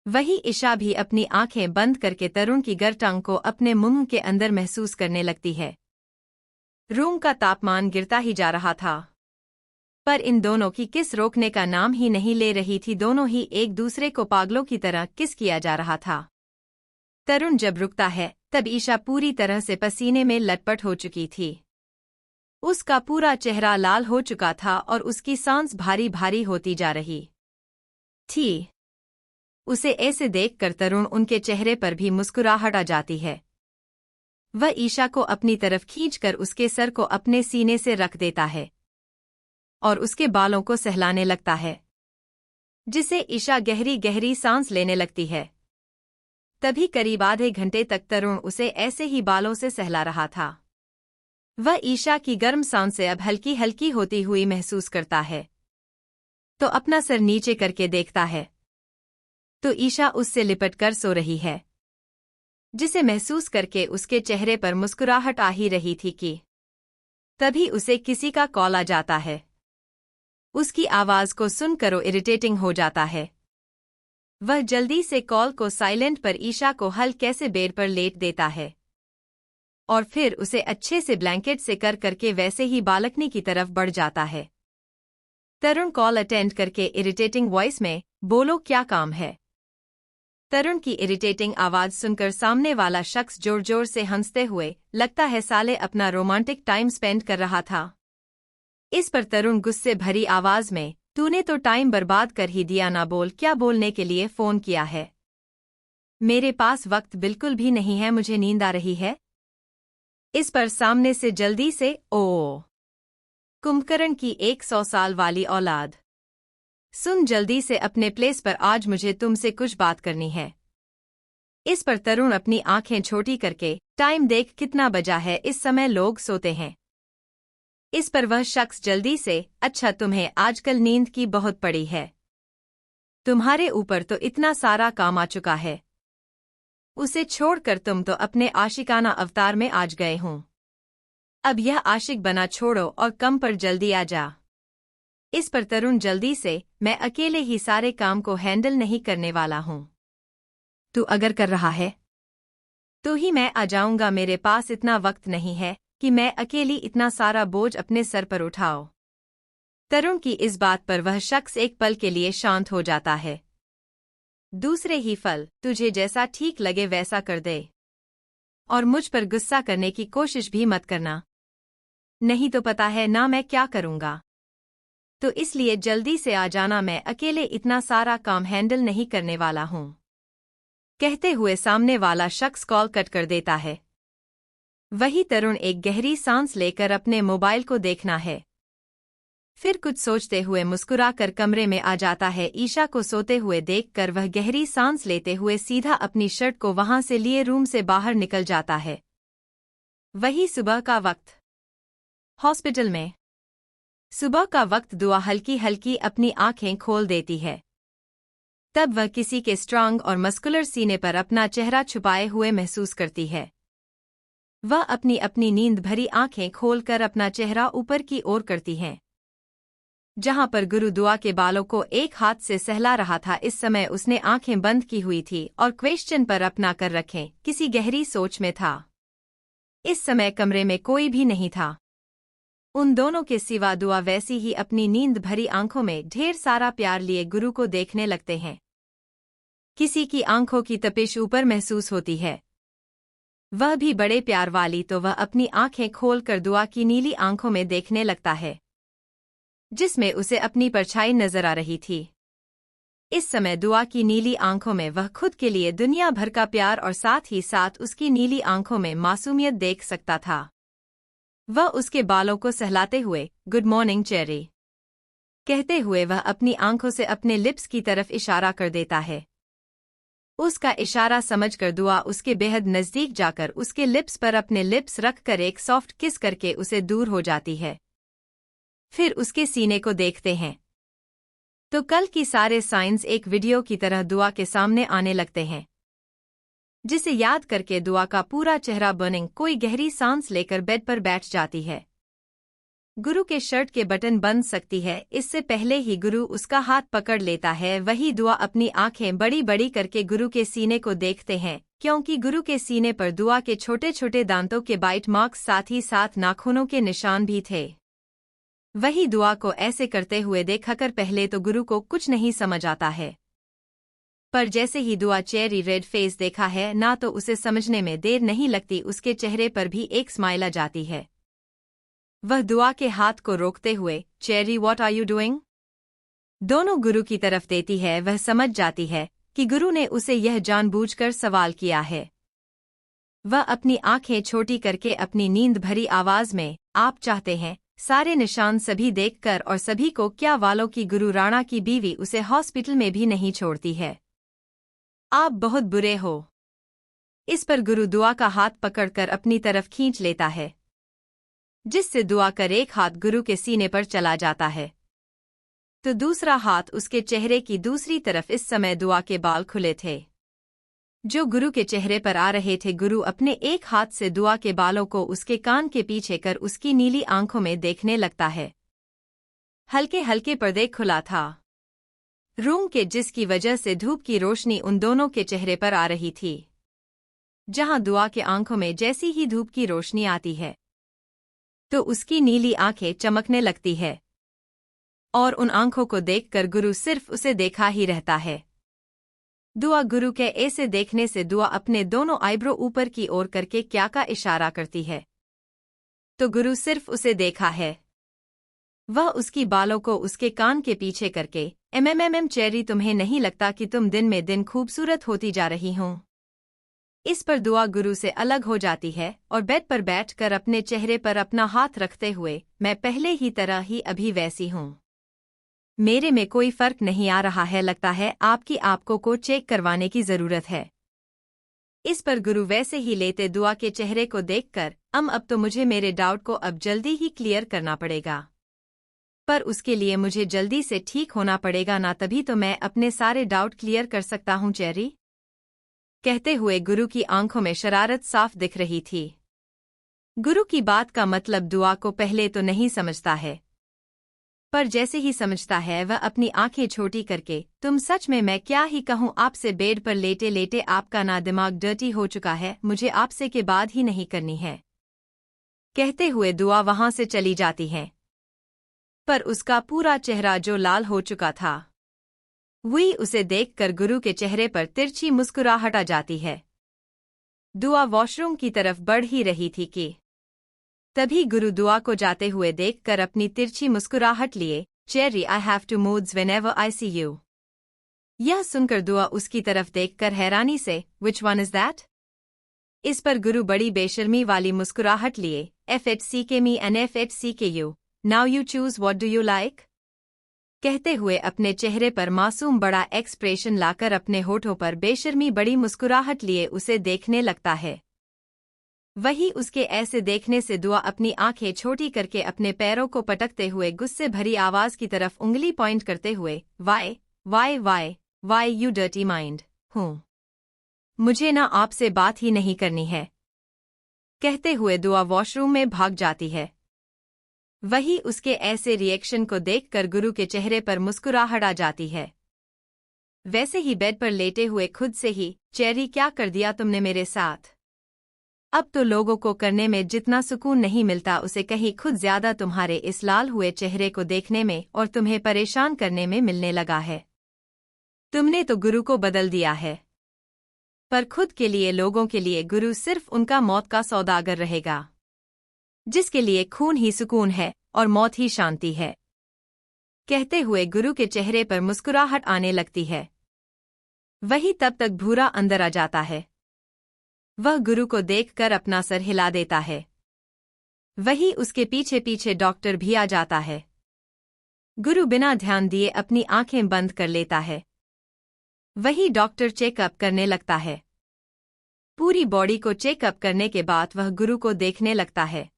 वही ईशा भी अपनी आंखें बंद करके तरुण की गर्म को अपने मुंह के अंदर महसूस करने लगती है। रूम का तापमान गिरता ही जा रहा था, पर इन दोनों की किस रोकने का नाम ही नहीं ले रही थी। दोनों ही एक दूसरे को पागलों की तरह किस किया जा रहा था। तरुण जब रुकता है तब ईशा पूरी तरह से पसीने में लटपट हो चुकी थी। उसका पूरा चेहरा लाल हो चुका था और उसकी सांस भारी भारी होती जा रही थी। उसे ऐसे देखकर तरुण उनके चेहरे पर भी मुस्कुराहट आ जाती है। वह ईशा को अपनी तरफ खींचकर उसके सर को अपने सीने से रख देता है और उसके बालों को सहलाने लगता है, जिसे ईशा गहरी गहरी सांस लेने लगती है। तभी करीब आधे घंटे तक तरुण उसे ऐसे ही बालों से सहला रहा था। वह ईशा की गर्म सांसें अब हल्की हल्की होती हुई महसूस करता है, तो अपना सर नीचे करके देखता है तो ईशा उससे लिपट कर सो रही है, जिसे महसूस करके उसके चेहरे पर मुस्कुराहट आ ही रही थी कि तभी उसे किसी का कॉल आ जाता है। उसकी आवाज को सुनकर वो इरिटेटिंग हो जाता है। वह जल्दी से कॉल को साइलेंट पर ईशा को हल्के से बेड पर लेट देता है और फिर उसे अच्छे से ब्लैंकेट से कर करके वैसे ही बालकनी की तरफ बढ़ जाता है। तरुण कॉल अटेंड करके इरिटेटिंग वॉइस में, बोलो क्या काम है। तरुण की इरिटेटिंग आवाज सुनकर सामने वाला शख्स जोर जोर से हंसते हुए, लगता है साले अपना रोमांटिक टाइम स्पेंड कर रहा था। इस पर तरुण गुस्से भरी आवाज में, तूने तो टाइम बर्बाद कर ही दिया ना, बोल क्या बोलने के लिए फोन किया है। मेरे पास वक्त बिल्कुल भी नहीं है, मुझे नींद आ रही है। इस पर सामने से जल्दी से, ओ कुंभकर्ण की 100 साल वाली औलाद, सुन जल्दी से अपने प्लेस पर, आज मुझे तुमसे कुछ बात करनी है। इस पर तरुण अपनी आंखें छोटी करके, टाइम देख कितना बजा है, इस समय लोग सोते हैं। इस पर वह शख्स जल्दी से, अच्छा तुम्हें आजकल नींद की बहुत पड़ी है, तुम्हारे ऊपर तो इतना सारा काम आ चुका है, उसे छोड़कर तुम तो अपने आशिकाना अवतार में आज गए हों। अब यह आशिक बना छोड़ो और कम पर जल्दी आ जा। इस पर तरुण जल्दी से, मैं अकेले ही सारे काम को हैंडल नहीं करने वाला हूं, तू अगर कर रहा है तो ही मैं आ जाऊंगा, मेरे पास इतना वक्त नहीं है कि मैं अकेली इतना सारा बोझ अपने सर पर उठाओ। तरुण की इस बात पर वह शख्स एक पल के लिए शांत हो जाता है। दूसरे ही फल, तुझे जैसा ठीक लगे वैसा कर दे और मुझ पर गुस्सा करने की कोशिश भी मत करना, नहीं तो पता है ना मैं क्या करूंगा। तो इसलिए जल्दी से आ जाना, मैं अकेले इतना सारा काम हैंडल नहीं करने वाला हूं। कहते हुए सामने वाला शख्स कॉल कट कर देता है। वही तरुण एक गहरी सांस लेकर अपने मोबाइल को देखना है, फिर कुछ सोचते हुए मुस्कुराकर कमरे में आ जाता है। ईशा को सोते हुए देखकर वह गहरी सांस लेते हुए सीधा अपनी शर्ट को वहां से लिए रूम से बाहर निकल जाता है। वही सुबह का वक्त, हॉस्पिटल में। सुबह का वक्त दुआ हल्की हल्की अपनी आंखें खोल देती है। तब वह किसी के स्ट्रांग और मस्कुलर सीने पर अपना चेहरा छुपाए हुए महसूस करती है। वह अपनी अपनी नींद भरी आंखें खोलकर अपना चेहरा ऊपर की ओर करती हैं, जहां पर गुरु दुआ के बालों को एक हाथ से सहला रहा था। इस समय उसने आंखें बंद की हुई थी और क्वेश्चन पर अपना कर रखें किसी गहरी सोच में था। इस समय कमरे में कोई भी नहीं था, उन दोनों के सिवा। दुआ वैसी ही अपनी नींद भरी आंखों में ढेर सारा प्यार लिए गुरु को देखने लगते हैं। किसी की आंखों की तपिश ऊपर महसूस होती है, वह भी बड़े प्यार वाली, तो वह अपनी आंखें खोलकर दुआ की नीली आंखों में देखने लगता है, जिसमें उसे अपनी परछाई नजर आ रही थी। इस समय दुआ की नीली आंखों में वह खुद के लिए दुनिया भर का प्यार और साथ ही साथ उसकी नीली आंखों में मासूमियत देख सकता था। वह उसके बालों को सहलाते हुए, गुड मॉर्निंग चेरी, कहते हुए वह अपनी आंखों से अपने लिप्स की तरफ इशारा कर देता है। उसका इशारा समझकर दुआ उसके बेहद नजदीक जाकर उसके लिप्स पर अपने लिप्स रखकर एक सॉफ्ट किस करके उसे दूर हो जाती है। फिर उसके सीने को देखते हैं तो कल की सारे साइंस एक वीडियो की तरह दुआ के सामने आने लगते हैं, जिसे याद करके दुआ का पूरा चेहरा बर्निंग। कोई गहरी सांस लेकर बेड पर बैठ जाती है। गुरु के शर्ट के बटन बंद सकती है। इससे पहले ही गुरु उसका हाथ पकड़ लेता है। वही दुआ अपनी आंखें बड़ी बड़ी करके गुरु के सीने को देखते हैं, क्योंकि गुरु के सीने पर दुआ के छोटे छोटे दांतों के बाइट मार्क्स साथ ही साथ नाखूनों के निशान भी थे। वही दुआ को ऐसे करते हुए देखकर पहले तो गुरु को कुछ नहीं समझ आता है, पर जैसे ही दुआ चेरी रेड फेस देखा है ना, तो उसे समझने में देर नहीं लगती। उसके चेहरे पर भी एक स्माइल आ जाती है। वह दुआ के हाथ को रोकते हुए, Cherry what are you doing, दोनों गुरु की तरफ देती है। वह समझ जाती है कि गुरु ने उसे यह जानबूझकर सवाल किया है। वह अपनी आंखें छोटी करके अपनी नींद भरी आवाज में, आप चाहते हैं, सारे निशान सभी देखकर और सभी को क्या वालों की गुरु राणा की बीवी उसे हॉस्पिटल में भी नहीं छोड़ती है। आप बहुत बुरे हो। इस पर गुरु दुआ का हाथ पकड़कर अपनी तरफ खींच लेता है, जिससे दुआ कर एक हाथ गुरु के सीने पर चला जाता है, तो दूसरा हाथ उसके चेहरे की दूसरी तरफ। इस समय दुआ के बाल खुले थे, जो गुरु के चेहरे पर आ रहे थे। गुरु अपने एक हाथ से दुआ के बालों को उसके कान के पीछे कर उसकी नीली आंखों में देखने लगता है। हल्के हल्के पर्दे खुला था रूम के, जिसकी वजह से धूप की रोशनी उन दोनों के चेहरे पर आ रही थी। जहां दुआ के आंखों में जैसी ही धूप की रोशनी आती है, तो उसकी नीली आंखें चमकने लगती है, और उन आंखों को देखकर गुरु सिर्फ उसे देखा ही रहता है। दुआ गुरु के ऐसे देखने से दुआ अपने दोनों आईब्रो ऊपर की ओर करके क्या का इशारा करती है, तो गुरु सिर्फ उसे देखा है। वह उसकी बालों को उसके कान के पीछे करके, चेरी तुम्हें नहीं लगता कि तुम दिन में दिन खूबसूरत होती जा रही हो। इस पर दुआ गुरु से अलग हो जाती है और बेड पर बैठकर अपने चेहरे पर अपना हाथ रखते हुए, मैं पहले ही तरह ही अभी वैसी हूँ, मेरे में कोई फर्क नहीं आ रहा है, लगता है आपकी आपको को चेक करवाने की जरूरत है। इस पर गुरु वैसे ही लेते दुआ के चेहरे को देखकर, अब तो मुझे मेरे डाउट को अब जल्दी ही क्लियर करना पड़ेगा, पर उसके लिए मुझे जल्दी से ठीक होना पड़ेगा ना, तभी तो मैं अपने सारे डाउट क्लियर कर सकता हूँ चेरी। कहते हुए गुरु की आंखों में शरारत साफ दिख रही थी। गुरु की बात का मतलब दुआ को पहले तो नहीं समझता है, पर जैसे ही समझता है वह अपनी आंखें छोटी करके, तुम सच में, मैं क्या ही कहूँ आपसे, बेड पर लेटे लेटे आपका ना दिमाग डर्टी हो चुका है, मुझे आपसे के बाद ही नहीं करनी है। कहते हुए दुआ वहां से चली जाती है, पर उसका पूरा चेहरा जो लाल हो चुका था, वही उसे देखकर गुरु के चेहरे पर तिरछी मुस्कुराहट आ जाती है। दुआ वॉशरूम की तरफ बढ़ ही रही थी कि तभी गुरु दुआ को जाते हुए देखकर अपनी तिरछी मुस्कुराहट लिए, Cherry I have two moods whenever I see you. यह सुनकर दुआ उसकी तरफ देखकर हैरानी से, विच वन इज दैट? इस पर गुरु बड़ी बेशर्मी वाली मुस्कुराहट लिए, FHCK me and FHCK you, now you choose what do you like, कहते हुए अपने चेहरे पर मासूम बड़ा एक्सप्रेशन लाकर अपने होठों पर बेशर्मी बड़ी मुस्कुराहट लिए उसे देखने लगता है। वही उसके ऐसे देखने से दुआ अपनी आंखें छोटी करके अपने पैरों को पटकते हुए गुस्से भरी आवाज की तरफ उंगली पॉइंट करते हुए, why why why why you dirty mind हूँ, मुझे ना आपसे बात ही नहीं करनी है, कहते हुए दुआ वॉशरूम में भाग जाती है। वही उसके ऐसे रिएक्शन को देखकर गुरु के चेहरे पर मुस्कुराहट आ जाती है। वैसे ही बेड पर लेटे हुए खुद से ही, चेरी क्या कर दिया तुमने मेरे साथ, अब तो लोगों को करने में जितना सुकून नहीं मिलता उसे कहीं खुद ज्यादा तुम्हारे इस लाल हुए चेहरे को देखने में और तुम्हें परेशान करने में मिलने लगा है। तुमने तो गुरु को बदल दिया है, पर खुद के लिए लोगों के लिए गुरु सिर्फ उनका मौत का सौदागर रहेगा, जिसके लिए खून ही सुकून है और मौत ही शांति है। कहते हुए गुरु के चेहरे पर मुस्कुराहट आने लगती है। वही तब तक भूरा अंदर आ जाता है। वह गुरु को देखकर अपना सर हिला देता है। वही उसके पीछे पीछे डॉक्टर भी आ जाता है। गुरु बिना ध्यान दिए अपनी आंखें बंद कर लेता है। वही डॉक्टर चेकअप करने लगता है। पूरी बॉडी को चेकअप करने के बाद वह गुरु को देखने लगता है।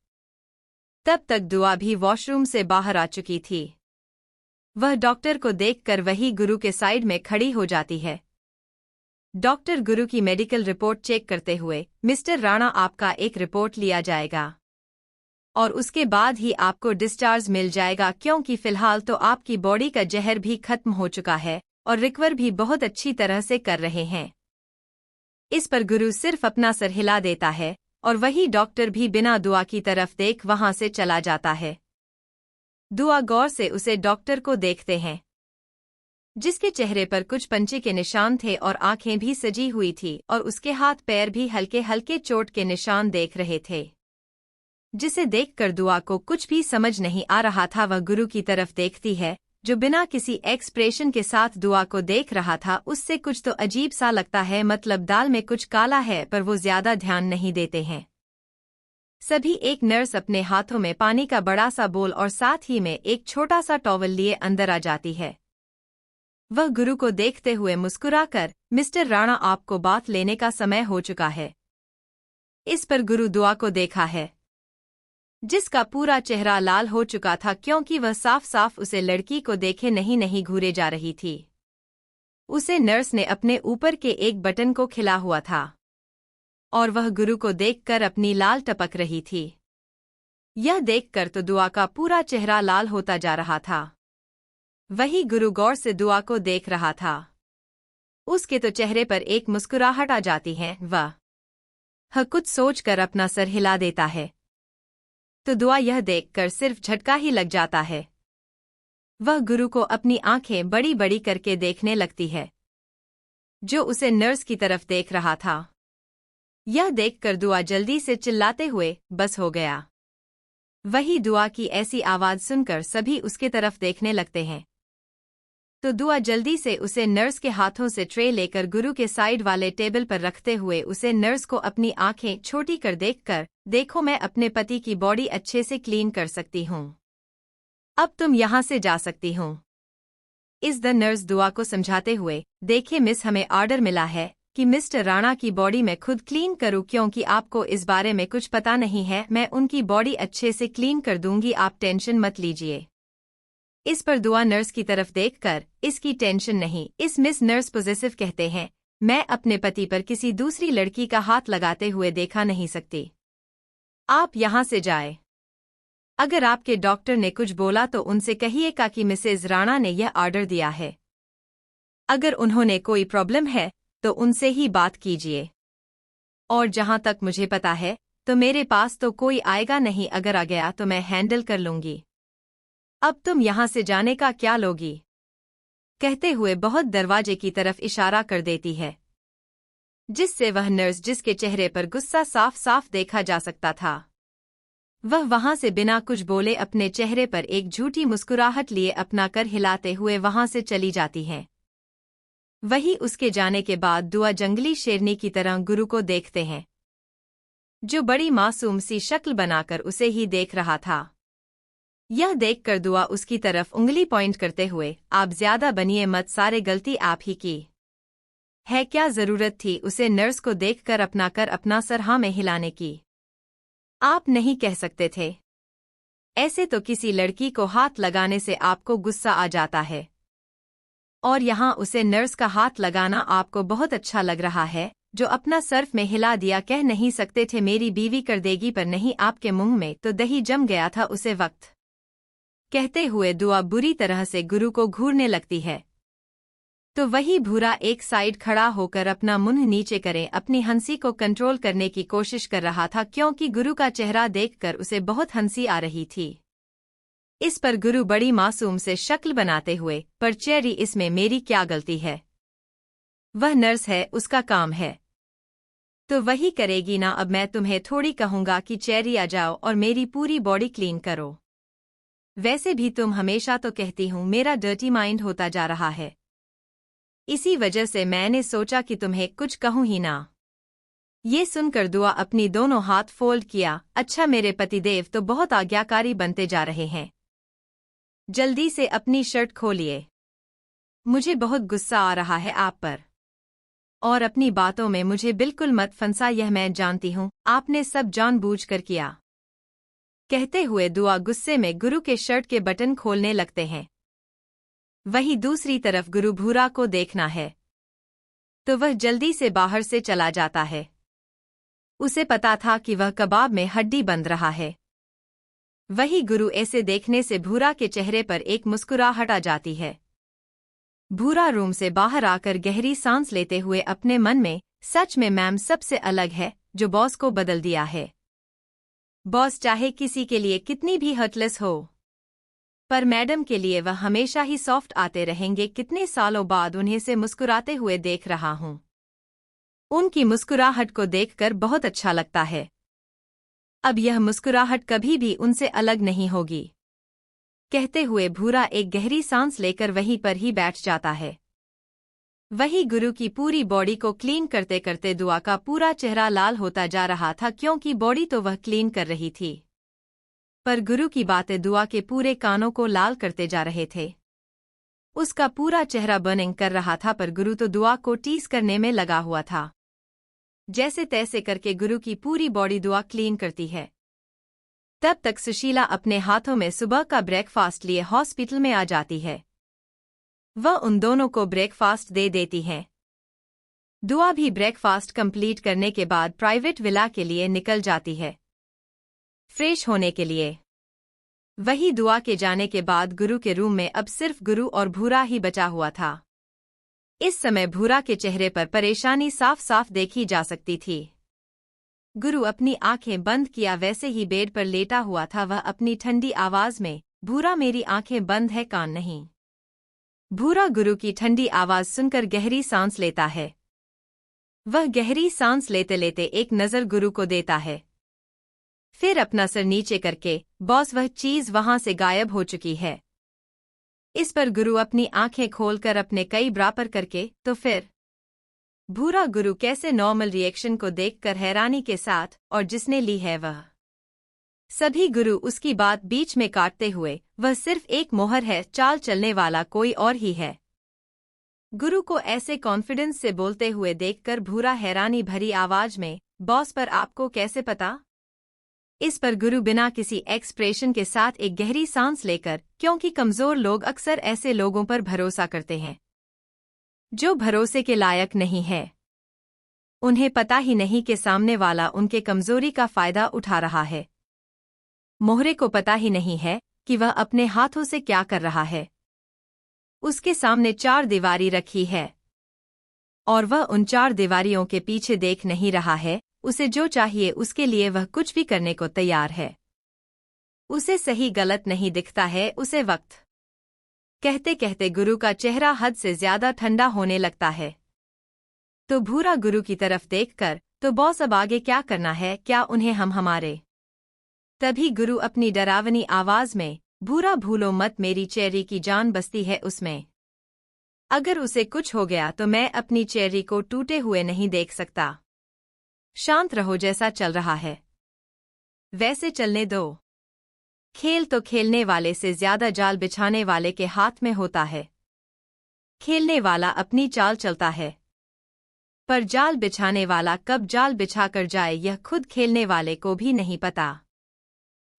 तब तक दुआ भी वॉशरूम से बाहर आ चुकी थी। वह डॉक्टर को देखकर वही गुरु के साइड में खड़ी हो जाती है। डॉक्टर गुरु की मेडिकल रिपोर्ट चेक करते हुए, मिस्टर राणा आपका एक रिपोर्ट लिया जाएगा। और उसके बाद ही आपको डिस्चार्ज मिल जाएगा, क्योंकि फिलहाल तो आपकी बॉडी का जहर भी खत्म हो चुका है और रिकवर भी बहुत अच्छी तरह से कर रहे हैं। इस पर गुरु सिर्फ अपना सर हिला देता है और वही डॉक्टर भी बिना दुआ की तरफ देख वहां से चला जाता है। दुआ गौर से उसे डॉक्टर को देखते हैं, जिसके चेहरे पर कुछ पंचे के निशान थे और आंखें भी सजी हुई थी और उसके हाथ पैर भी हल्के हल्के चोट के निशान देख रहे थे, जिसे देखकर दुआ को कुछ भी समझ नहीं आ रहा था। वह गुरु की तरफ देखती है, जो बिना किसी एक्सप्रेशन के साथ दुआ को देख रहा था। उससे कुछ तो अजीब सा लगता है, मतलब दाल में कुछ काला है, पर वो ज्यादा ध्यान नहीं देते हैं। सभी एक नर्स अपने हाथों में पानी का बड़ा सा बोल और साथ ही में एक छोटा सा टॉवल लिए अंदर आ जाती है। वह गुरु को देखते हुए मुस्कुराकर, मिस्टर राणा, आपको बात लेने का समय हो चुका है। इस पर गुरु दुआ को देखा है, जिसका पूरा चेहरा लाल हो चुका था, क्योंकि वह साफ साफ उसे लड़की को देखे नहीं घूरे जा रही थी। उसे नर्स ने अपने ऊपर के एक बटन को खिला हुआ था और वह गुरु को देखकर अपनी लाल टपक रही थी। यह देखकर तो दुआ का पूरा चेहरा लाल होता जा रहा था। वही गुरु गौर से दुआ को देख रहा था। उसके तो चेहरे पर एक मुस्कुराहट आ जाती है। वह कुछ सोचकर अपना सर हिला देता है, तो दुआ यह देखकर सिर्फ झटका ही लग जाता है। वह गुरु को अपनी आंखें बड़ी बड़ी करके देखने लगती है, जो उसे नर्स की तरफ देख रहा था। यह देखकर दुआ जल्दी से चिल्लाते हुए बस हो गया। वही दुआ की ऐसी आवाज सुनकर सभी उसके तरफ देखने लगते हैं, तो दुआ जल्दी से उसे नर्स के हाथों से ट्रे लेकर गुरु के साइड वाले टेबल पर रखते हुए उसे नर्स को अपनी आंखें छोटी कर देखकर, देखो, मैं अपने पति की बॉडी अच्छे से क्लीन कर सकती हूँ, अब तुम यहाँ से जा सकती हूँ। इस द नर्स दुआ को समझाते हुए, देखिए मिस, हमें ऑर्डर मिला है कि मिस्टर राणा की बॉडी मैं खुद क्लीन करूँ, क्योंकि आपको इस बारे में कुछ पता नहीं है। मैं उनकी बॉडी अच्छे से क्लीन कर दूंगी, आप टेंशन मत लीजिए। इस पर दुआ नर्स की तरफ देखकर, इसकी टेंशन नहीं, इस मिस नर्स पॉजिटिव कहते हैं, मैं अपने पति पर किसी दूसरी लड़की का हाथ लगाते हुए देखा नहीं सकती। आप यहाँ से जाए। अगर आपके डॉक्टर ने कुछ बोला तो उनसे कहिएगा कि मिसेज राणा ने यह ऑर्डर दिया है। अगर उन्होंने कोई प्रॉब्लम है तो उनसे ही बात कीजिए। और जहाँ तक मुझे पता है तो मेरे पास तो कोई आएगा नहीं, अगर आ गया तो मैं हैंडल कर लूंगी। अब तुम यहाँ से जाने का क्या लोगी? कहते हुए बहुत दरवाजे की तरफ इशारा कर देती है, जिससे वह नर्स, जिसके चेहरे पर गुस्सा साफ साफ देखा जा सकता था, वह वहां से बिना कुछ बोले अपने चेहरे पर एक झूठी मुस्कुराहट लिए अपना कर हिलाते हुए वहां से चली जाती है। वही उसके जाने के बाद दुआ जंगली शेरनी की तरह गुरु को देखते हैं, जो बड़ी मासूम सी शक्ल बनाकर उसे ही देख रहा था। यह देखकर दुआ उसकी तरफ उंगली पॉइंट करते हुए, आप ज्यादा बनिए मत, सारे गलती आप ही की है, क्या जरूरत थी उसे नर्स को देखकर अपना सर हाँ में हिलाने की? आप नहीं कह सकते थे? ऐसे तो किसी लड़की को हाथ लगाने से आपको गुस्सा आ जाता है, और यहाँ उसे नर्स का हाथ लगाना आपको बहुत अच्छा लग रहा है, जो अपना सर्फ में हिला दिया। कह नहीं सकते थे मेरी बीवी कर देगी, पर नहीं, आपके मुंह में तो दही जम गया था उसे वक्त। कहते हुए दुआ बुरी तरह से गुरु को घूरने लगती है, तो वही भूरा एक साइड खड़ा होकर अपना मुंह नीचे करे अपनी हंसी को कंट्रोल करने की कोशिश कर रहा था, क्योंकि गुरु का चेहरा देखकर उसे बहुत हंसी आ रही थी। इस पर गुरु बड़ी मासूम से शक्ल बनाते हुए, पर चेरी, इसमें मेरी क्या गलती है? वह नर्स है, उसका काम है तो वही करेगी ना। अब मैं तुम्हें थोड़ी कहूंगा कि चेरी आ जाओ और मेरी पूरी बॉडी क्लीन करो। वैसे भी तुम हमेशा तो कहती हूँ मेरा डर्टी माइंड होता जा रहा है, इसी वजह से मैंने सोचा कि तुम्हें कुछ कहूँ ही ना। ये सुनकर दुआ अपनी दोनों हाथ फोल्ड किया, अच्छा, मेरे पतिदेव तो बहुत आज्ञाकारी बनते जा रहे हैं, जल्दी से अपनी शर्ट खोलिए, मुझे बहुत गुस्सा आ रहा है आप पर, और अपनी बातों में मुझे बिल्कुल मत फंसा, यह मैं जानती हूँ आपने सब जानबूझकर किया। कहते हुए दुआ गुस्से में गुरु के शर्ट के बटन खोलने लगते हैं। वही दूसरी तरफ गुरु भूरा को देखना है, तो वह जल्दी से बाहर से चला जाता है। उसे पता था कि वह कबाब में हड्डी बंद रहा है। वही गुरु ऐसे देखने से भूरा के चेहरे पर एक मुस्कुराहट आ जाती है। भूरा रूम से बाहर आकर गहरी सांस लेते हुए अपने मन में, सच में मैम सबसे अलग है जो बॉस को बदल दिया है। बॉस चाहे किसी के लिए कितनी भी हर्टलेस हो, पर मैडम के लिए वह हमेशा ही सॉफ्ट आते रहेंगे। कितने सालों बाद उन्हें से मुस्कुराते हुए देख रहा हूँ। उनकी मुस्कुराहट को देखकर बहुत अच्छा लगता है। अब यह मुस्कुराहट कभी भी उनसे अलग नहीं होगी। कहते हुए भूरा एक गहरी सांस लेकर वहीं पर ही बैठ जाता है। वही गुरु की पूरी बॉडी को क्लीन करते करते दुआ का पूरा चेहरा लाल होता जा रहा था, क्योंकि बॉडी तो वह क्लीन कर रही थी, पर गुरु की बातें दुआ के पूरे कानों को लाल करते जा रहे थे। उसका पूरा चेहरा बर्निंग कर रहा था, पर गुरु तो दुआ को टीस करने में लगा हुआ था। जैसे तैसे करके गुरु की पूरी बॉडी दुआ क्लीन करती है। तब तक सुशीला अपने हाथों में सुबह का ब्रेकफास्ट लिए हॉस्पिटल में आ जाती है। वह उन दोनों को ब्रेकफास्ट दे देती है। दुआ भी ब्रेकफास्ट कंप्लीट करने के बाद प्राइवेट विला के लिए निकल जाती है, फ्रेश होने के लिए। वही दुआ के जाने के बाद गुरु के रूम में अब सिर्फ गुरु और भूरा ही बचा हुआ था। इस समय भूरा के चेहरे पर परेशानी साफ साफ देखी जा सकती थी। गुरु अपनी आंखें बंद किया वैसे ही बेड पर लेटा हुआ था। वह अपनी ठंडी आवाज में, भूरा मेरी आंखें बंद है कान नहीं। भूरा गुरु की ठंडी आवाज सुनकर गहरी सांस लेता है। वह गहरी सांस लेते लेते एक नजर गुरु को देता है, फिर अपना सर नीचे करके, बॉस वह चीज वहां से गायब हो चुकी है। इस पर गुरु अपनी आंखें खोलकर अपने कई बराबर करके, तो फिर भूरा गुरु कैसे नॉर्मल रिएक्शन को देखकर हैरानी के साथ, और जिसने ली है वह सभी गुरु उसकी बात बीच में काटते हुए, वह सिर्फ एक मोहर है, चाल चलने वाला कोई और ही है। गुरु को ऐसे कॉन्फिडेंस से बोलते हुए देखकर भूरा हैरानी भरी आवाज में, बॉस पर आपको कैसे पता? इस पर गुरु बिना किसी एक्सप्रेशन के साथ एक गहरी सांस लेकर, क्योंकि कमजोर लोग अक्सर ऐसे लोगों पर भरोसा करते हैं जो भरोसे के लायक नहीं है। उन्हें पता ही नहीं कि सामने वाला उनके कमजोरी का फायदा उठा रहा है। मोहरे को पता ही नहीं है कि वह अपने हाथों से क्या कर रहा है। उसके सामने 4 दीवारी रखी है और वह उन 4 दीवारियों के पीछे देख नहीं रहा है। उसे जो चाहिए उसके लिए वह कुछ भी करने को तैयार है। उसे सही गलत नहीं दिखता है, उसे वक्त। कहते कहते गुरु का चेहरा हद से ज्यादा ठंडा होने लगता है। तो भूरा गुरु की तरफ देखकर, तो बॉस अब आगे क्या करना है, क्या उन्हें हम हमारे? तभी गुरु अपनी डरावनी आवाज में, भूरा भूलो मत, मेरी चेरी की जान बसती है उसमें। अगर उसे कुछ हो गया तो मैं अपनी चेरी को टूटे हुए नहीं देख सकता। शांत रहो, जैसा चल रहा है वैसे चलने दो। खेल तो खेलने वाले से ज्यादा जाल बिछाने वाले के हाथ में होता है। खेलने वाला अपनी चाल चलता है, पर जाल बिछाने वाला कब जाल बिछाकर जाए यह खुद खेलने वाले को भी नहीं पता।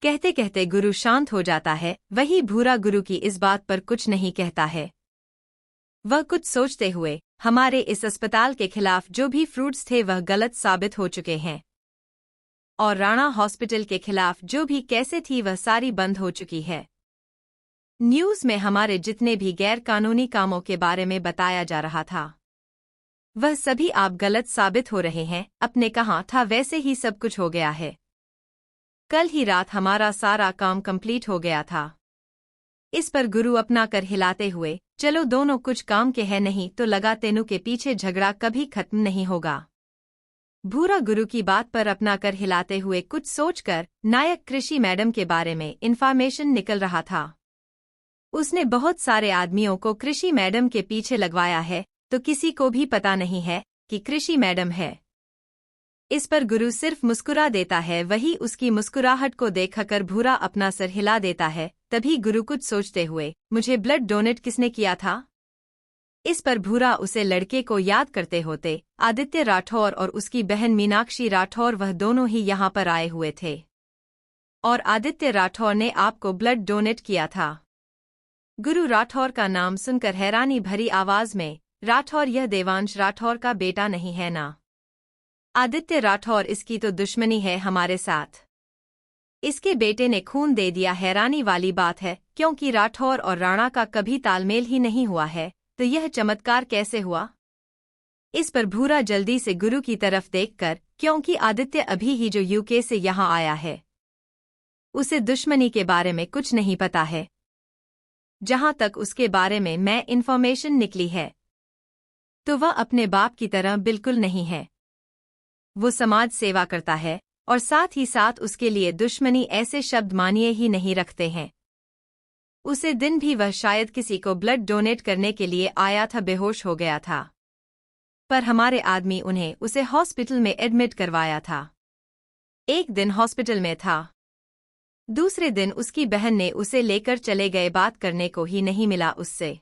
कहते कहते गुरु शांत हो जाता है। वही भूरा गुरु की इस बात पर कुछ नहीं कहता है। वह कुछ सोचते हुए, हमारे इस अस्पताल के खिलाफ जो भी फ्रूट्स थे वह गलत साबित हो चुके हैं, और राणा हॉस्पिटल के खिलाफ जो भी केसें थी वह सारी बंद हो चुकी है। न्यूज़ में हमारे जितने भी गैर कानूनी कामों के बारे में बताया जा रहा था वह सभी आप गलत साबित हो रहे हैं। अपने कहा था वैसे ही सब कुछ हो गया है। कल ही रात हमारा सारा काम कंप्लीट हो गया था। इस पर गुरु अपना कर हिलाते हुए, चलो दोनों कुछ काम के हैं, नहीं तो लगा तेनू के पीछे झगड़ा कभी खत्म नहीं होगा। भूरा गुरु की बात पर अपना कर हिलाते हुए कुछ सोचकर नायक कृषि मैडम के बारे में इंफॉर्मेशन निकल रहा था। उसने बहुत सारे आदमियों को कृषि मैडम के पीछे लगवाया है, तो किसी को भी पता नहीं है कि कृषि मैडम है। इस पर गुरु सिर्फ मुस्कुरा देता है। वही उसकी मुस्कुराहट को देखकर भूरा अपना सर हिला देता है। तभी गुरु कुछ सोचते हुए, मुझे ब्लड डोनेट किसने किया था? इस पर भूरा उसे लड़के को याद करते होते, आदित्य राठौर और उसकी बहन मीनाक्षी राठौर, वह दोनों ही यहाँ पर आए हुए थे और आदित्य राठौर ने आपको ब्लड डोनेट किया था। गुरु राठौर का नाम सुनकर हैरानी भरी आवाज में, राठौर यह देवांश राठौर का बेटा नहीं है ना? आदित्य राठौर, इसकी तो दुश्मनी है हमारे साथ। इसके बेटे ने खून दे दिया। हैरानी वाली बात है, क्योंकि राठौर और राणा का कभी तालमेल ही नहीं हुआ है, तो यह चमत्कार कैसे हुआ? इस पर भूरा जल्दी से गुरु की तरफ देखकर, क्योंकि आदित्य अभी ही जो यूके से यहाँ आया है, उसे दुश्मनी के बारे में कुछ नहीं पता है। जहां तक उसके बारे में मैं इन्फॉर्मेशन निकली है, तो वह अपने बाप की तरह बिल्कुल नहीं है। वो समाज सेवा करता है और साथ ही साथ उसके लिए दुश्मनी ऐसे शब्द मानिए ही नहीं रखते हैं। उसे दिन भी वह शायद किसी को ब्लड डोनेट करने के लिए आया था, बेहोश हो गया था, पर हमारे आदमी उन्हें उसे हॉस्पिटल में एडमिट करवाया था। एक दिन हॉस्पिटल में था, दूसरे दिन उसकी बहन ने उसे लेकर चले गए, बात करने को ही नहीं मिला उससे।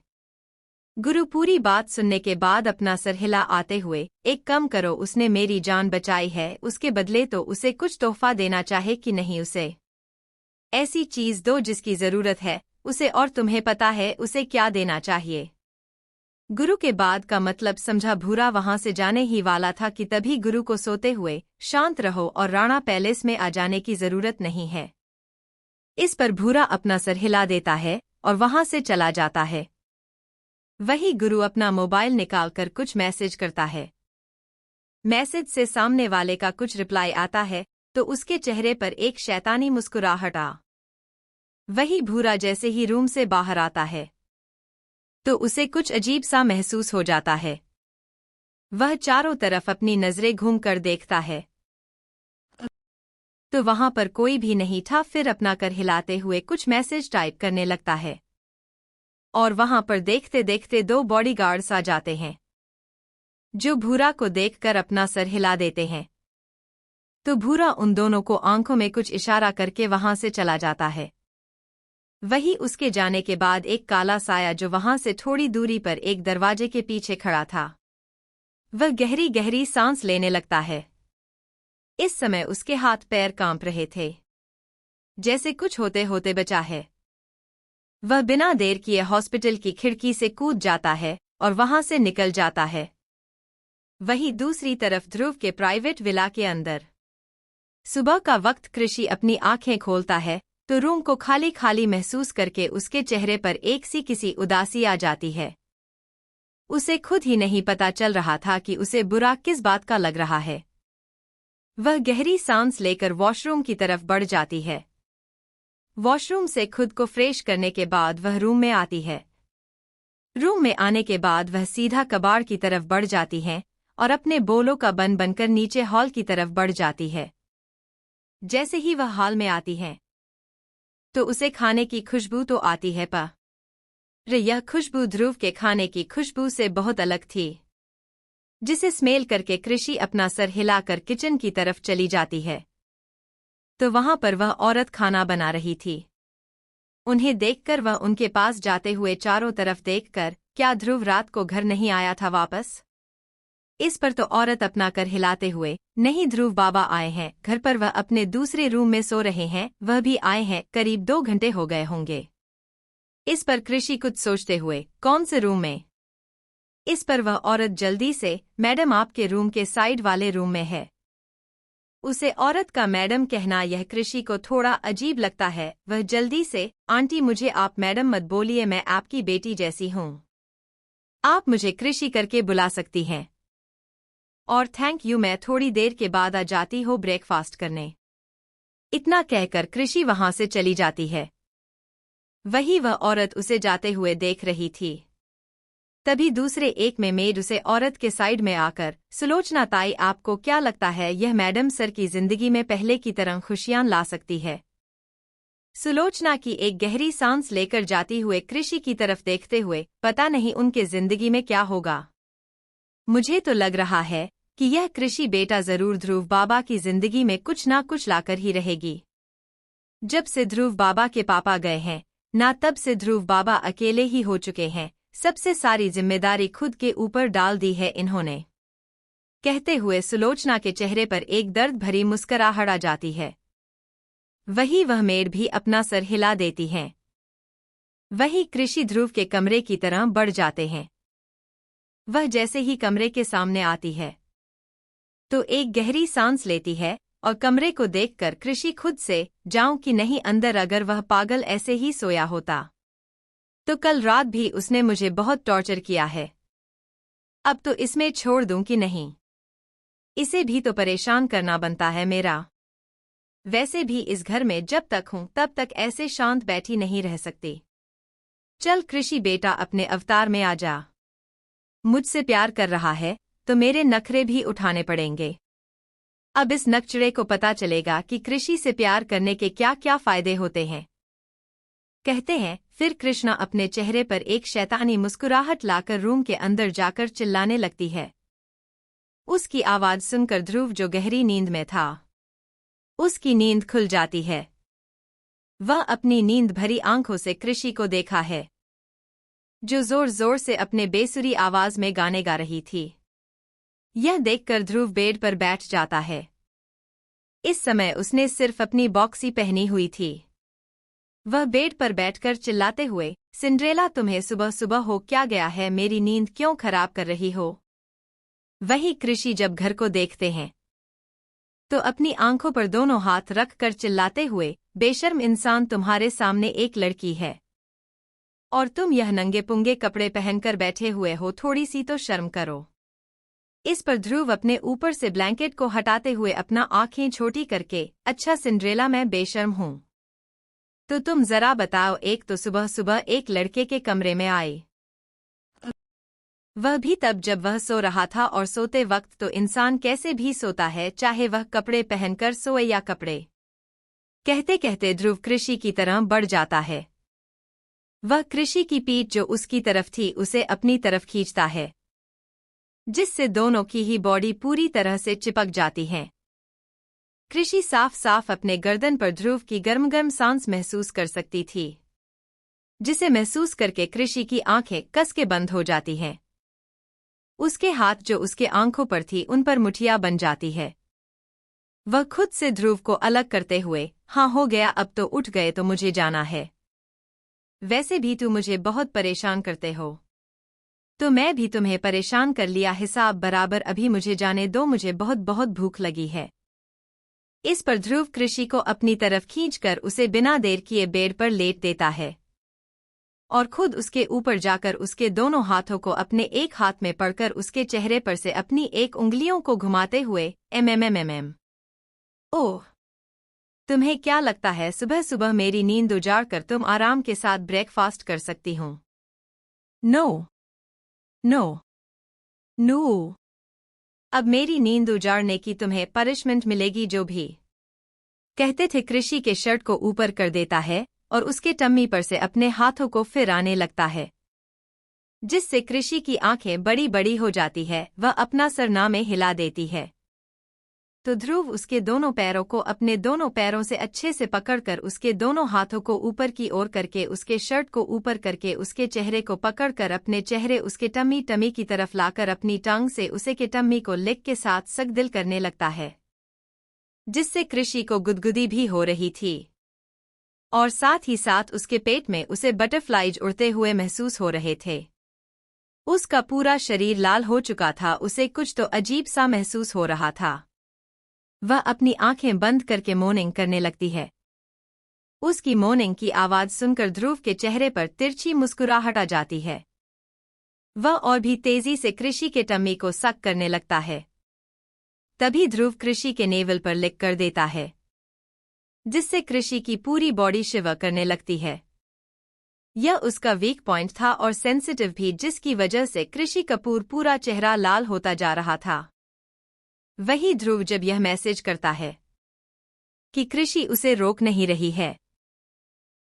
गुरु पूरी बात सुनने के बाद अपना सर हिला आते हुए, एक कम करो, उसने मेरी जान बचाई है, उसके बदले तो उसे कुछ तोहफा देना चाहे कि नहीं, उसे ऐसी चीज दो जिसकी जरूरत है उसे, और तुम्हें पता है उसे क्या देना चाहिए। गुरु के बाद का मतलब समझा भूरा वहां से जाने ही वाला था कि तभी गुरु को सोते हुए, शांत रहो और राणा पैलेस में आ जाने की जरूरत नहीं है। इस पर भूरा अपना सर हिला देता है और वहां से चला जाता है। वही गुरु अपना मोबाइल निकालकर कुछ मैसेज करता है। मैसेज से सामने वाले का कुछ रिप्लाई आता है, तो उसके चेहरे पर एक शैतानी मुस्कुराहट आ। वही भूरा जैसे ही रूम से बाहर आता है, तो उसे कुछ अजीब सा महसूस हो जाता है। वह चारों तरफ अपनी नजरें घूम कर देखता है, तो वहां पर कोई भी नहीं था। फिर अपना कर हिलाते हुए कुछ मैसेज टाइप करने लगता है, और वहां पर देखते देखते 2 बॉडीगार्ड्स आ जाते हैं, जो भूरा को देखकर अपना सर हिला देते हैं। तो भूरा उन दोनों को आंखों में कुछ इशारा करके वहां से चला जाता है। वही उसके जाने के बाद एक काला साया जो वहां से थोड़ी दूरी पर एक दरवाजे के पीछे खड़ा था, वह गहरी गहरी सांस लेने लगता है। इस समय उसके हाथ पैर कांप रहे थे, जैसे कुछ होते होते बचा है। वह बिना देर किए हॉस्पिटल की खिड़की से कूद जाता है और वहां से निकल जाता है। वहीं दूसरी तरफ ध्रुव के प्राइवेट विला के अंदर सुबह का वक्त कृषि अपनी आंखें खोलता है, तो रूम को खाली खाली महसूस करके उसके चेहरे पर एक सी किसी उदासी आ जाती है। उसे खुद ही नहीं पता चल रहा था कि उसे बुरा किस बात का लग रहा है। वह गहरी सांस लेकर वॉशरूम की तरफ बढ़ जाती है। वॉशरूम से खुद को फ्रेश करने के बाद वह रूम में आती है। रूम में आने के बाद वह सीधा कबाड़ की तरफ बढ़ जाती है और अपने बोलों का बन बनकर नीचे हॉल की तरफ बढ़ जाती है। जैसे ही वह हॉल में आती है, तो उसे खाने की खुशबू तो आती है, पर यह खुशबू ध्रुव के खाने की खुशबू से बहुत अलग थी, जिसे स्मेल करके कृषि अपना सर हिलाकर किचन की तरफ चली जाती है। तो वहां पर वह औरत खाना बना रही थी। उन्हें देखकर वह उनके पास जाते हुए चारों तरफ देखकर, क्या ध्रुव रात को घर नहीं आया था वापस? इस पर तो औरत अपना कर हिलाते हुए, नहीं ध्रुव बाबा आए हैं घर पर, वह अपने दूसरे रूम में सो रहे हैं, वह भी आए हैं, करीब 2 घंटे हो गए होंगे। इस पर कृषि कुछ सोचते हुए, कौन से रूम में? इस पर वह औरत जल्दी से, मैडम आपके रूम के साइड वाले रूम में है। उसे औरत का मैडम कहना यह कृषि को थोड़ा अजीब लगता है। वह जल्दी से, आंटी मुझे आप मैडम मत बोलिए, मैं आपकी बेटी जैसी हूँ, आप मुझे कृषि करके बुला सकती हैं। और थैंक यू, मैं थोड़ी देर के बाद आ जाती हूँ ब्रेकफास्ट करने। इतना कहकर कृषि वहां से चली जाती है। वही वह औरत उसे जाते हुए देख रही थी। तभी दूसरे एक में मेड उसे औरत के साइड में आकर, सुलोचना ताई आपको क्या लगता है यह मैडम सर की जिंदगी में पहले की तरह खुशियां ला सकती है? सुलोचना की एक गहरी सांस लेकर जाती हुए कृषि की तरफ देखते हुए, पता नहीं उनके जिंदगी में क्या होगा। मुझे तो लग रहा है कि यह कृषि बेटा जरूर ध्रुव बाबा की जिंदगी में कुछ ना कुछ लाकर ही रहेगी। जब से ध्रुव बाबा के पापा गए हैं ना, तब से ध्रुव बाबा अकेले ही हो चुके हैं, सबसे सारी जिम्मेदारी खुद के ऊपर डाल दी है इन्होंने। कहते हुए सुलोचना के चेहरे पर एक दर्द भरी मुस्कुराहट आ जाती है। वही वह मेड भी अपना सर हिला देती हैं। वही कृषि ध्रुव के कमरे की तरह बढ़ जाते हैं। वह जैसे ही कमरे के सामने आती है, तो एक गहरी सांस लेती है और कमरे को देखकर कृषि खुद से जाऊं कि नहीं अंदर, अगर वह पागल ऐसे ही सोया होता तो कल रात भी उसने मुझे बहुत टॉर्चर किया है। अब तो इसमें छोड़ दूं कि नहीं, इसे भी तो परेशान करना बनता है मेरा। वैसे भी इस घर में जब तक हूं तब तक ऐसे शांत बैठी नहीं रह सकती। चल कृषि बेटा, अपने अवतार में आ जा। मुझसे प्यार कर रहा है तो मेरे नखरे भी उठाने पड़ेंगे। अब इस नकचड़े को पता चलेगा कि कृषि से प्यार करने के क्या क्या फायदे होते हैं। कहते हैं फिर कृष्णा अपने चेहरे पर एक शैतानी मुस्कुराहट लाकर रूम के अंदर जाकर चिल्लाने लगती है। उसकी आवाज सुनकर ध्रुव, जो गहरी नींद में था, उसकी नींद खुल जाती है। वह अपनी नींद भरी आंखों से कृषि को देखा है, जो जोर जोर से अपने बेसुरी आवाज में गाने गा रही थी। यह देखकर ध्रुव बेड पर बैठ जाता है। इस समय उसने सिर्फ अपनी बॉक्सी पहनी हुई थी। वह बेड पर बैठकर चिल्लाते हुए, सिंड्रेला तुम्हें सुबह सुबह हो क्या गया है, मेरी नींद क्यों खराब कर रही हो। वही कृषि जब घर को देखते हैं तो अपनी आंखों पर दोनों हाथ रख कर चिल्लाते हुए, बेशर्म इंसान, तुम्हारे सामने एक लड़की है और तुम यह नंगे पुंगे कपड़े पहनकर बैठे हुए हो, थोड़ी सी तो शर्म करो। इस पर ध्रुव अपने ऊपर से ब्लैंकेट को हटाते हुए अपना आंखें छोटी करके, अच्छा सिंड्रेला मैं बेशर्म हूं तो तुम जरा बताओ, एक तो सुबह सुबह एक लड़के के कमरे में आए, वह भी तब जब वह सो रहा था, और सोते वक्त तो इंसान कैसे भी सोता है, चाहे वह कपड़े पहनकर सोए या कपड़े। कहते कहते ध्रुव कृषि की तरह बढ़ जाता है। वह कृषि की पीठ जो उसकी तरफ थी उसे अपनी तरफ खींचता है, जिससे दोनों की ही बॉडी पूरी तरह से चिपक जाती है। कृषि साफ साफ अपने गर्दन पर ध्रुव की गर्म गर्म सांस महसूस कर सकती थी, जिसे महसूस करके कृषि की आंखें कस के बंद हो जाती हैं। उसके हाथ जो उसके आंखों पर थी उन पर मुठिया बन जाती है। वह खुद से ध्रुव को अलग करते हुए, हाँ हो गया, अब तो उठ गए तो मुझे जाना है। वैसे भी तू मुझे बहुत परेशान करते हो तो मैं भी तुम्हें परेशान कर लिया, हिसाब बराबर, अभी मुझे जाने दो, मुझे बहुत बहुत भूख लगी है। इस पर ध्रुव कृषि को अपनी तरफ खींचकर उसे बिना देर किए बेड पर लेट देता है और खुद उसके ऊपर जाकर उसके दोनों हाथों को अपने एक हाथ में पकड़कर उसके चेहरे पर से अपनी एक उंगलियों को घुमाते हुए एम। ओह, तुम्हें क्या लगता है सुबह सुबह मेरी नींद उजाड़ कर तुम आराम के साथ ब्रेकफास्ट कर सकती हो? नो नो नो, अब मेरी नींद उजाड़ने की तुम्हें पनिशमेंट मिलेगी, जो भी। कहते थे कृषि के शर्ट को ऊपर कर देता है और उसके टम्मी पर से अपने हाथों को फिराने लगता है, जिससे कृषि की आंखें बड़ी बड़ी हो जाती है। वह अपना सर ना में हिला देती है तो ध्रुव उसके दोनों पैरों को अपने दोनों पैरों से अच्छे से पकड़कर उसके दोनों हाथों को ऊपर की ओर करके उसके शर्ट को ऊपर करके उसके चेहरे को पकड़कर अपने चेहरे उसके टम्मी की तरफ लाकर अपनी टांग से उसे के टम्मी को लिक के साथ सगदिल करने लगता है, जिससे कृषि को गुदगुदी भी हो रही थी और साथ ही साथ उसके पेट में उसे बटरफ्लाइज उड़ते हुए महसूस हो रहे थे। उसका पूरा शरीर लाल हो चुका था, उसे कुछ तो अजीब सा महसूस हो रहा था। वह अपनी आंखें बंद करके मॉर्निंग करने लगती है। उसकी मॉर्निंग की आवाज सुनकर ध्रुव के चेहरे पर तिरछी मुस्कुराहट आ जाती है। वह और भी तेजी से कृषि के टम्मी को सक करने लगता है। तभी ध्रुव कृषि के नेवल पर लिक कर देता है, जिससे कृषि की पूरी बॉडी शिवर करने लगती है। यह उसका वीक पॉइंट था और सेंसिटिव भी, जिसकी वजह से कृषि कपूर पूरा चेहरा लाल होता जा रहा था। वही ध्रुव जब यह मैसेज करता है कि कृषि उसे रोक नहीं रही है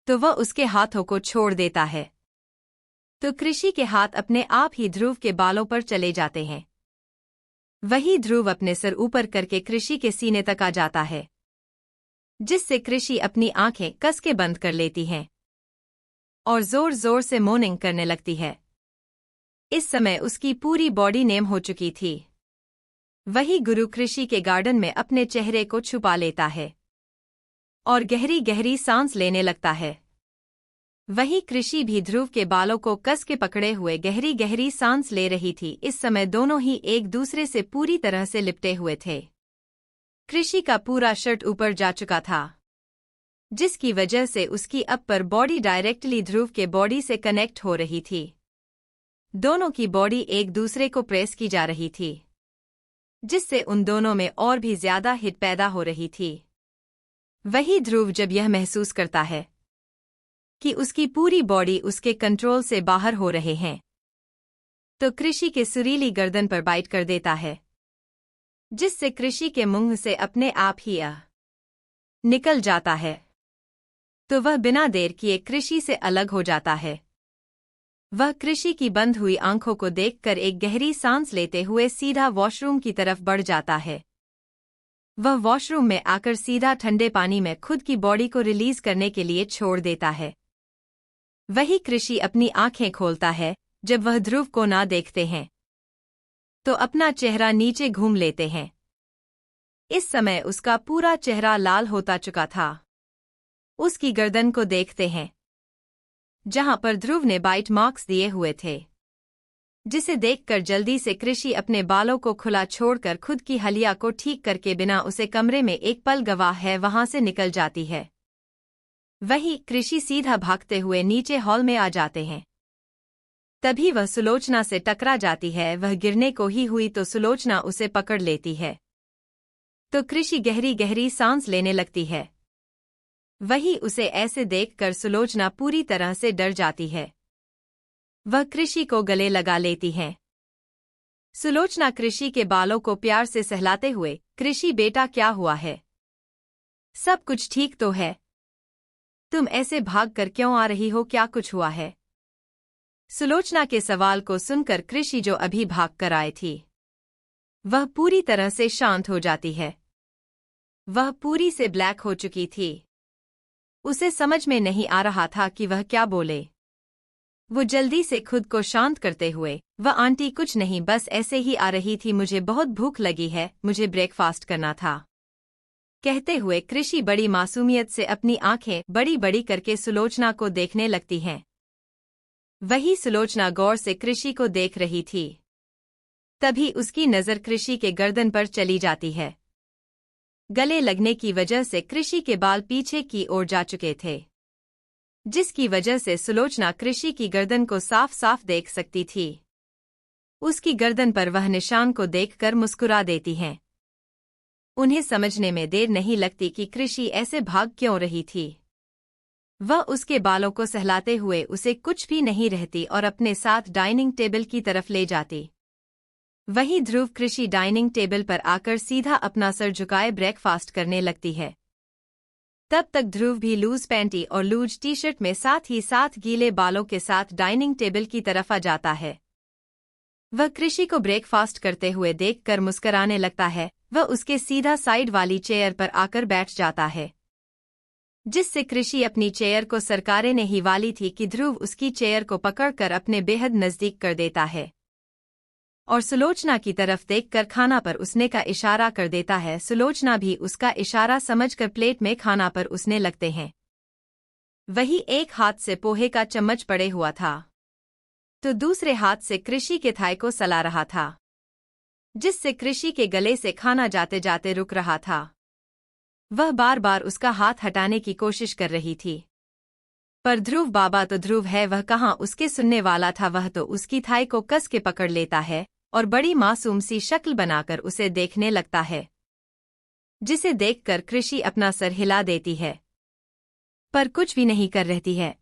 तो वह उसके हाथों को छोड़ देता है, तो कृषि के हाथ अपने आप ही ध्रुव के बालों पर चले जाते हैं। वही ध्रुव अपने सर ऊपर करके कृषि के सीने तक आ जाता है, जिससे कृषि अपनी आंखें कस के बंद कर लेती हैं और जोर जोर से मॉर्निंग करने लगती है। इस समय उसकी पूरी बॉडी नेम हो चुकी थी। वही गुरु कृषि के गार्डन में अपने चेहरे को छुपा लेता है और गहरी गहरी सांस लेने लगता है। वही कृषि भी ध्रुव के बालों को कस के पकड़े हुए गहरी गहरी सांस ले रही थी। इस समय दोनों ही एक दूसरे से पूरी तरह से लिपटे हुए थे। कृषि का पूरा शर्ट ऊपर जा चुका था, जिसकी वजह से उसकी अपर बॉडी डायरेक्टली ध्रुव के बॉडी से कनेक्ट हो रही थी। दोनों की बॉडी एक दूसरे को प्रेस की जा रही थी, जिससे उन दोनों में और भी ज्यादा हिट पैदा हो रही थी। वही ध्रुव जब यह महसूस करता है कि उसकी पूरी बॉडी उसके कंट्रोल से बाहर हो रहे हैं, तो कृषि के सुरीली गर्दन पर बाइट कर देता है, जिससे कृषि के मुंह से अपने आप ही निकल जाता है। तो वह बिना देर किए कृषि से अलग हो जाता है। वह कृषि की बंद हुई आंखों को देखकर एक गहरी सांस लेते हुए सीधा वॉशरूम की तरफ बढ़ जाता है। वह वॉशरूम में आकर सीधा ठंडे पानी में खुद की बॉडी को रिलीज करने के लिए छोड़ देता है। वही कृषि अपनी आंखें खोलता है जब वह ध्रुव को ना देखते हैं, तो अपना चेहरा नीचे घूम लेते हैं। इस समय उसका पूरा चेहरा लाल होता चुका था। उसकी गर्दन को देखते हैं, जहां पर ध्रुव ने बाइट मार्क्स दिए हुए थे, जिसे देखकर जल्दी से कृषि अपने बालों को खुला छोड़कर खुद की हलिया को ठीक करके बिना उसे कमरे में एक पल गवाह है वहां से निकल जाती है। वही कृषि सीधा भागते हुए नीचे हॉल में आ जाते हैं। तभी वह सुलोचना से टकरा जाती है। वह गिरने को ही हुई तो सुलोचना उसे पकड़ लेती है, तो कृषि गहरी गहरी सांस लेने लगती है। वही उसे ऐसे देखकर सुलोचना पूरी तरह से डर जाती है। वह कृषि को गले लगा लेती है। सुलोचना कृषि के बालों को प्यार से सहलाते हुए, कृषि बेटा क्या हुआ है? सब कुछ ठीक तो है? तुम ऐसे भाग कर क्यों आ रही हो? क्या कुछ हुआ है? सुलोचना के सवाल को सुनकर कृषि जो अभी भाग कर आई थी, वह पूरी तरह से शांत हो जाती है। वह पूरी से ब्लैक हो चुकी थी। उसे समझ में नहीं आ रहा था कि वह क्या बोले। वो जल्दी से खुद को शांत करते हुए, वह आंटी कुछ नहीं, बस ऐसे ही आ रही थी, मुझे बहुत भूख लगी है, मुझे ब्रेकफास्ट करना था, कहते हुए कृषि बड़ी मासूमियत से अपनी आंखें बड़ी बड़ी करके सुलोचना को देखने लगती हैं। वही सुलोचना गौर से कृषि को देख रही थी। तभी उसकी नज़र कृषि के गर्दन पर चली जाती है। गले लगने की वजह से कृषि के बाल पीछे की ओर जा चुके थे, जिसकी वजह से सुलोचना कृषि की गर्दन को साफ साफ देख सकती थी। उसकी गर्दन पर वह निशान को देखकर मुस्कुरा देती हैं। उन्हें समझने में देर नहीं लगती कि कृषि ऐसे भाग क्यों रही थी। वह उसके बालों को सहलाते हुए उसे कुछ भी नहीं रहती और अपने साथ डाइनिंग टेबल की तरफ ले जाती। वही ध्रुव कृषि डाइनिंग टेबल पर आकर सीधा अपना सर झुकाए ब्रेकफास्ट करने लगती है। तब तक ध्रुव भी लूज पैंटी और लूज टी शर्ट में साथ ही साथ गीले बालों के साथ डाइनिंग टेबल की तरफ आ जाता है। वह कृषि को ब्रेकफास्ट करते हुए देखकर मुस्कुराने लगता है। वह उसके सीधा साइड वाली चेयर पर आकर बैठ जाता है, जिससे कृषि अपनी चेयर को सरकाने ही वाली थी कि ध्रुव उसकी चेयर को पकड़कर अपने बेहद नजदीक कर देता है और सुलोचना की तरफ देखकर खाना पर उसने का इशारा कर देता है। सुलोचना भी उसका इशारा समझकर प्लेट में खाना पर उसने लगते हैं। वही एक हाथ से पोहे का चम्मच पड़े हुआ था, तो दूसरे हाथ से कृषि के थाई को सला रहा था, जिससे कृषि के गले से खाना जाते जाते रुक रहा था। वह बार बार उसका हाथ हटाने की कोशिश कर रही थी, पर ध्रुव बाबा तो ध्रुव है, वह कहाँ उसके सुनने वाला था। वह तो उसकी थाई को कस के पकड़ लेता है और बड़ी मासूम सी शक्ल बनाकर उसे देखने लगता है, जिसे देखकर कृषि अपना सर हिला देती है, पर कुछ भी नहीं कर रहती है।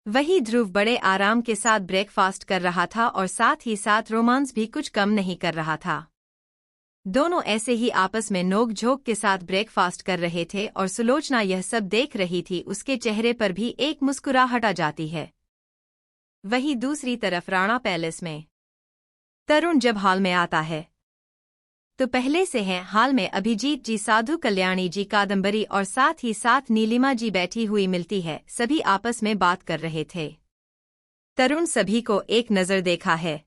वही ध्रुव बड़े आराम के साथ ब्रेकफास्ट कर रहा था और साथ ही साथ रोमांस भी कुछ कम नहीं कर रहा था। दोनों ऐसे ही आपस में नोक-झोंक के साथ ब्रेकफास्ट कर रहे थे और सुलोचना यह सब देख रही थी। उसके चेहरे पर भी एक मुस्कुराहट आ जाती है। वहीं दूसरी तरफ राणा पैलेस में तरुण जब हॉल में आता है, तो पहले से हैं हाल में अभिजीत जी, साधु कल्याणी जी, कादम्बरी और साथ ही साथ नीलिमा जी बैठी हुई मिलती है। सभी आपस में बात कर रहे थे। तरुण सभी को एक नज़र देखा है,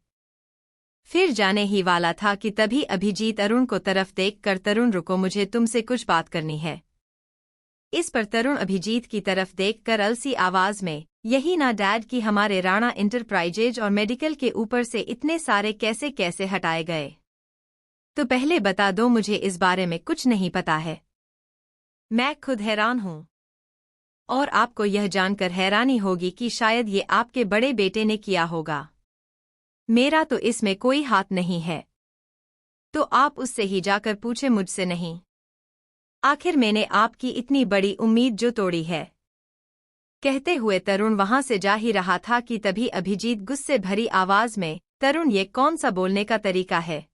फिर जाने ही वाला था कि तभी अभिजीत अरुण को तरफ देखकर, तरुण रुको, मुझे तुमसे कुछ बात करनी है। इस पर तरुण अभिजीत की तरफ देखकर अलसी आवाज में, यही ना डैड कि हमारे राणा इंटरप्राइजेज और मेडिकल के ऊपर से इतने सारे कैसे कैसे हटाए गए? तो पहले बता दो, मुझे इस बारे में कुछ नहीं पता है। मैं खुद हैरान हूँ। और आपको यह जानकर हैरानी होगी कि शायद ये आपके बड़े बेटे ने किया होगा। मेरा तो इसमें कोई हाथ नहीं है। तो आप उससे ही जाकर पूछे, मुझसे नहीं। आखिर मैंने आपकी इतनी बड़ी उम्मीद जो तोड़ी है। कहते हुए तरुण वहां से जा ही रहा था कि तभी अभिजीत गुस्से भरी आवाज में, तरुण, ये कौन सा बोलने का तरीका है?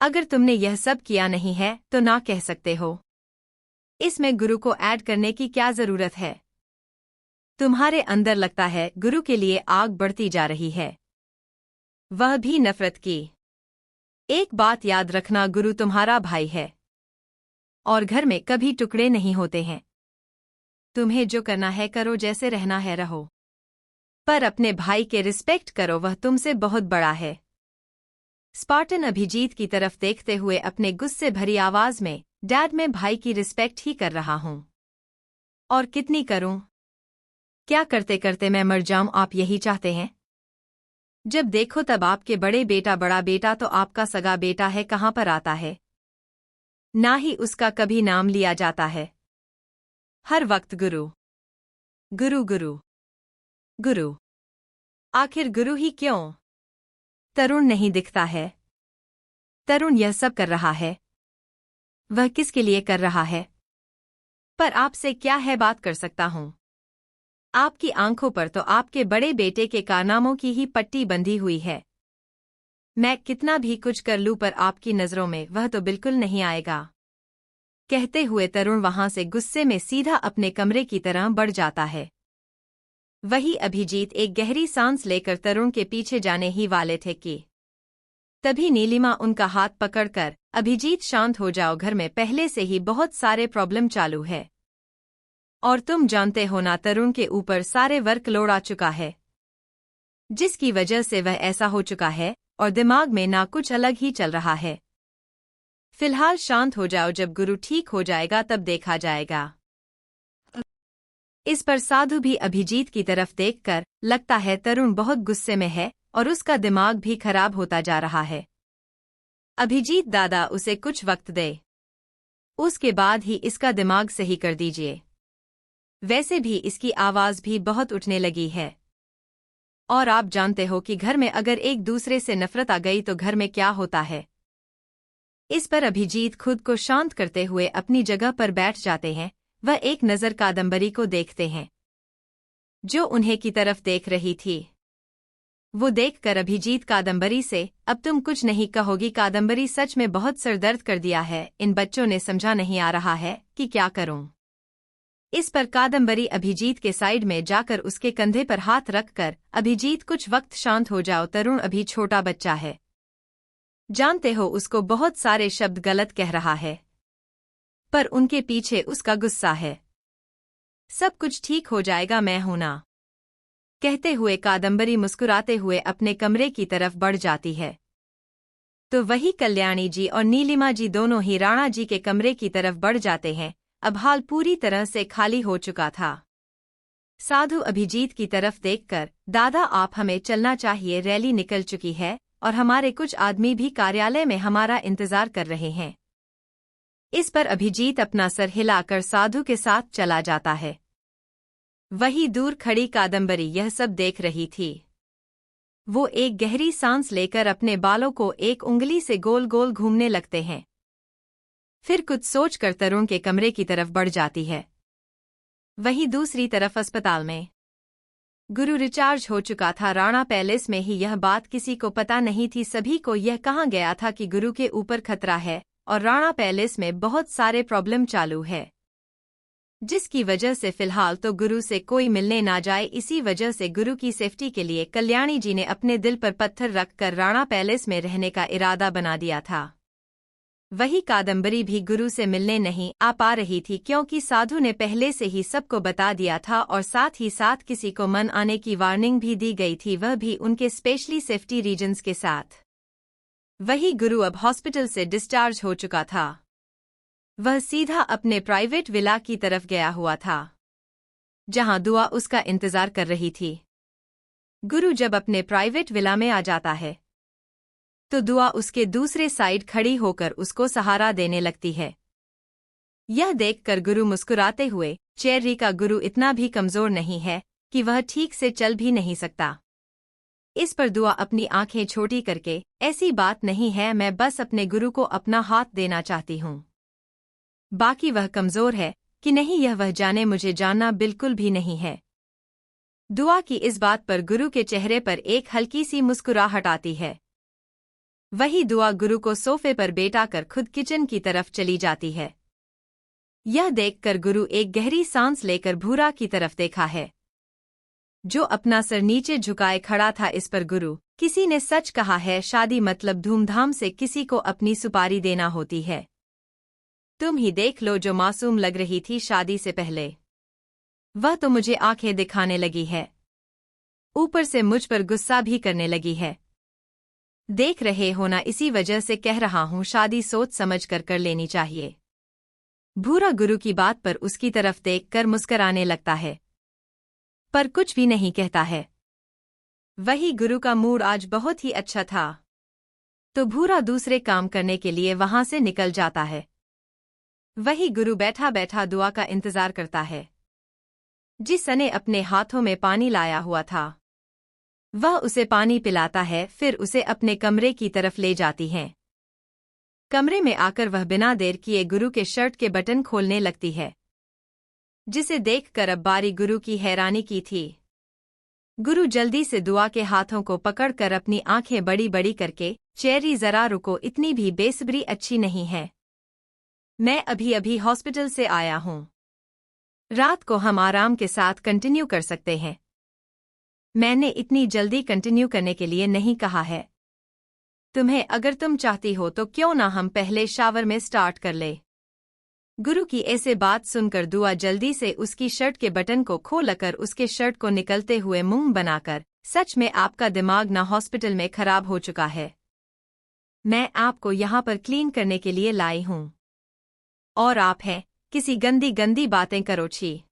अगर तुमने यह सब किया नहीं है तो ना कह सकते हो। इसमें गुरु को ऐड करने की क्या जरूरत है? तुम्हारे अंदर लगता है गुरु के लिए आग बढ़ती जा रही है, वह भी नफरत की। एक बात याद रखना, गुरु तुम्हारा भाई है और घर में कभी टुकड़े नहीं होते हैं। तुम्हें जो करना है करो, जैसे रहना है रहो, पर अपने भाई के रिस्पेक्ट करो, वह तुमसे बहुत बड़ा है। स्पार्टन अभिजीत की तरफ देखते हुए अपने गुस्से भरी आवाज में, डैड, मैं भाई की रिस्पेक्ट ही कर रहा हूं। और कितनी करूं? क्या करते करते मैं मर जाऊं, आप यही चाहते हैं? जब देखो तब आपके बड़ा बेटा तो आपका सगा बेटा है, कहां पर आता है? ना ही उसका कभी नाम लिया जाता है। हर वक्त गुरु गुरु गुरु गुरु। आखिर गुरु ही क्यों? तरुण नहीं दिखता है। तरुण यह सब कर रहा है, वह किसके लिए कर रहा है? पर आपसे क्या है बात कर सकता हूं। आपकी आंखों पर तो आपके बड़े बेटे के कारनामों की ही पट्टी बंधी हुई है। मैं कितना भी कुछ कर लूं पर आपकी नजरों में वह तो बिल्कुल नहीं आएगा। कहते हुए तरुण वहां से गुस्से में सीधा अपने कमरे की तरह बढ़ जाता है। वही अभिजीत एक गहरी सांस लेकर तरुण के पीछे जाने ही वाले थे कि तभी नीलिमा उनका हाथ पकड़कर, अभिजीत शांत हो जाओ, घर में पहले से ही बहुत सारे प्रॉब्लम चालू है और तुम जानते हो ना, तरुण के ऊपर सारे वर्कलोड आ चुका है, जिसकी वजह से वह ऐसा हो चुका है और दिमाग में ना कुछ अलग ही चल रहा है। फिलहाल शांत हो जाओ, जब गुरु ठीक हो जाएगा तब देखा जाएगा। इस पर साधु भी अभिजीत की तरफ देखकर, लगता है तरुण बहुत गुस्से में है और उसका दिमाग भी खराब होता जा रहा है। अभिजीत दादा, उसे कुछ वक्त दे, उसके बाद ही इसका दिमाग सही कर दीजिए। वैसे भी इसकी आवाज भी बहुत उठने लगी है और आप जानते हो कि घर में अगर एक दूसरे से नफरत आ गई तो घर में क्या होता है। इस पर अभिजीत खुद को शांत करते हुए अपनी जगह पर बैठ जाते हैं। वह एक नज़र कादम्बरी को देखते हैं जो उन्हें की तरफ देख रही थी। वो देखकर अभिजीत कादम्बरी से, अब तुम कुछ नहीं कहोगी? कादम्बरी, सच में बहुत सरदर्द कर दिया है, इन बच्चों ने समझा नहीं आ रहा है कि क्या करूं। इस पर कादम्बरी अभिजीत के साइड में जाकर उसके कंधे पर हाथ रखकर, अभिजीत, कुछ वक्त शांत हो जाओ, तरुण अभी छोटा बच्चा है, जानते हो उसको बहुत सारे शब्द गलत कह रहा है, पर उनके पीछे उसका गुस्सा है। सब कुछ ठीक हो जाएगा, मैं हूं ना। कहते हुए कादम्बरी मुस्कुराते हुए अपने कमरे की तरफ बढ़ जाती है। तो वही कल्याणी जी और नीलिमा जी दोनों ही राणा जी के कमरे की तरफ बढ़ जाते हैं। अब हाल पूरी तरह से खाली हो चुका था। साधु अभिजीत की तरफ देखकर, दादा आप हमें चलना चाहिए, रैली निकल चुकी है और हमारे कुछ आदमी भी कार्यालय में हमारा इंतजार कर रहे हैं। इस पर अभिजीत अपना सर हिलाकर साधु के साथ चला जाता है। वही दूर खड़ी कादम्बरी यह सब देख रही थी। वो एक गहरी सांस लेकर अपने बालों को एक उंगली से गोल गोल घूमने लगते हैं। फिर कुछ सोचकर तरुण के कमरे की तरफ बढ़ जाती है। वहीं दूसरी तरफ अस्पताल में गुरु रिचार्ज हो चुका था। राणा पैलेस में ही यह बात किसी को पता नहीं थी। सभी को यह कहा गया था कि गुरु के ऊपर खतरा है और राणा पैलेस में बहुत सारे प्रॉब्लम चालू है, जिसकी वजह से फिलहाल तो गुरु से कोई मिलने ना जाए। इसी वजह से गुरु की सेफ्टी के लिए कल्याणी जी ने अपने दिल पर पत्थर रखकर राणा पैलेस में रहने का इरादा बना दिया था। वही कादम्बरी भी गुरु से मिलने नहीं आ पा रही थी क्योंकि साधु ने पहले से ही सबको बता दिया था और साथ ही साथ किसी को मन आने की वार्निंग भी दी गई थी, वह भी उनके स्पेशली सेफ्टी रीजन्स के साथ। वही गुरु अब हॉस्पिटल से डिस्चार्ज हो चुका था। वह सीधा अपने प्राइवेट विला की तरफ गया हुआ था, जहां दुआ उसका इंतजार कर रही थी। गुरु जब अपने प्राइवेट विला में आ जाता है तो दुआ उसके दूसरे साइड खड़ी होकर उसको सहारा देने लगती है। यह देखकर गुरु मुस्कुराते हुए, चेर्री का गुरु इतना भी कमजोर नहीं है कि वह ठीक से चल भी नहीं सकता। इस पर दुआ अपनी आंखें छोटी करके, ऐसी बात नहीं है, मैं बस अपने गुरु को अपना हाथ देना चाहती हूँ। बाकी वह कमजोर है कि नहीं यह वह जाने, मुझे जानना बिल्कुल भी नहीं है। दुआ की इस बात पर गुरु के चेहरे पर एक हल्की सी मुस्कुराहट आती है। वही दुआ गुरु को सोफे पर बैठाकर खुद किचन की तरफ चली जाती है। यह देखकर गुरु एक गहरी सांस लेकर भूरा की तरफ देखा है, जो अपना सर नीचे झुकाए खड़ा था। इस पर गुरु, किसी ने सच कहा है, शादी मतलब धूमधाम से किसी को अपनी सुपारी देना होती है। तुम ही देख लो, जो मासूम लग रही थी शादी से पहले, वह तो मुझे आंखें दिखाने लगी है, ऊपर से मुझ पर गुस्सा भी करने लगी है। देख रहे हो ना, इसी वजह से कह रहा हूं, शादी सोच समझ कर लेनी चाहिए। भूरा गुरु की बात पर उसकी तरफ देखकर मुस्कराने लगता है, पर कुछ भी नहीं कहता है। वही गुरु का मूड आज बहुत ही अच्छा था, तो भूरा दूसरे काम करने के लिए वहां से निकल जाता है। वही गुरु बैठा बैठा दुआ का इंतजार करता है, जिसने अपने हाथों में पानी लाया हुआ था। वह उसे पानी पिलाता है, फिर उसे अपने कमरे की तरफ ले जाती है। कमरे में आकर वह बिना देर किए गुरु के शर्ट के बटन खोलने लगती है, जिसे देखकर अब बारी गुरु की हैरानी की थी। गुरु जल्दी से दुआ के हाथों को पकड़कर अपनी आंखें बड़ी बड़ी करके, चेर्री जरा रुको, इतनी भी बेसब्री अच्छी नहीं है। मैं अभी अभी हॉस्पिटल से आया हूं, रात को हम आराम के साथ कंटिन्यू कर सकते हैं। मैंने इतनी जल्दी कंटिन्यू करने के लिए नहीं कहा है तुम्हें, अगर तुम चाहती हो तो क्यों ना हम पहले शावर में स्टार्ट कर ले। गुरु की ऐसे बात सुनकर दुआ जल्दी से उसकी शर्ट के बटन को खोलकर उसके शर्ट को निकलते हुए मुंह बनाकर, सच में आपका दिमाग ना हॉस्पिटल में खराब हो चुका है। मैं आपको यहाँ पर क्लीन करने के लिए लाई हूँ, और आप हैं किसी गंदी गंदी बातें करो। छी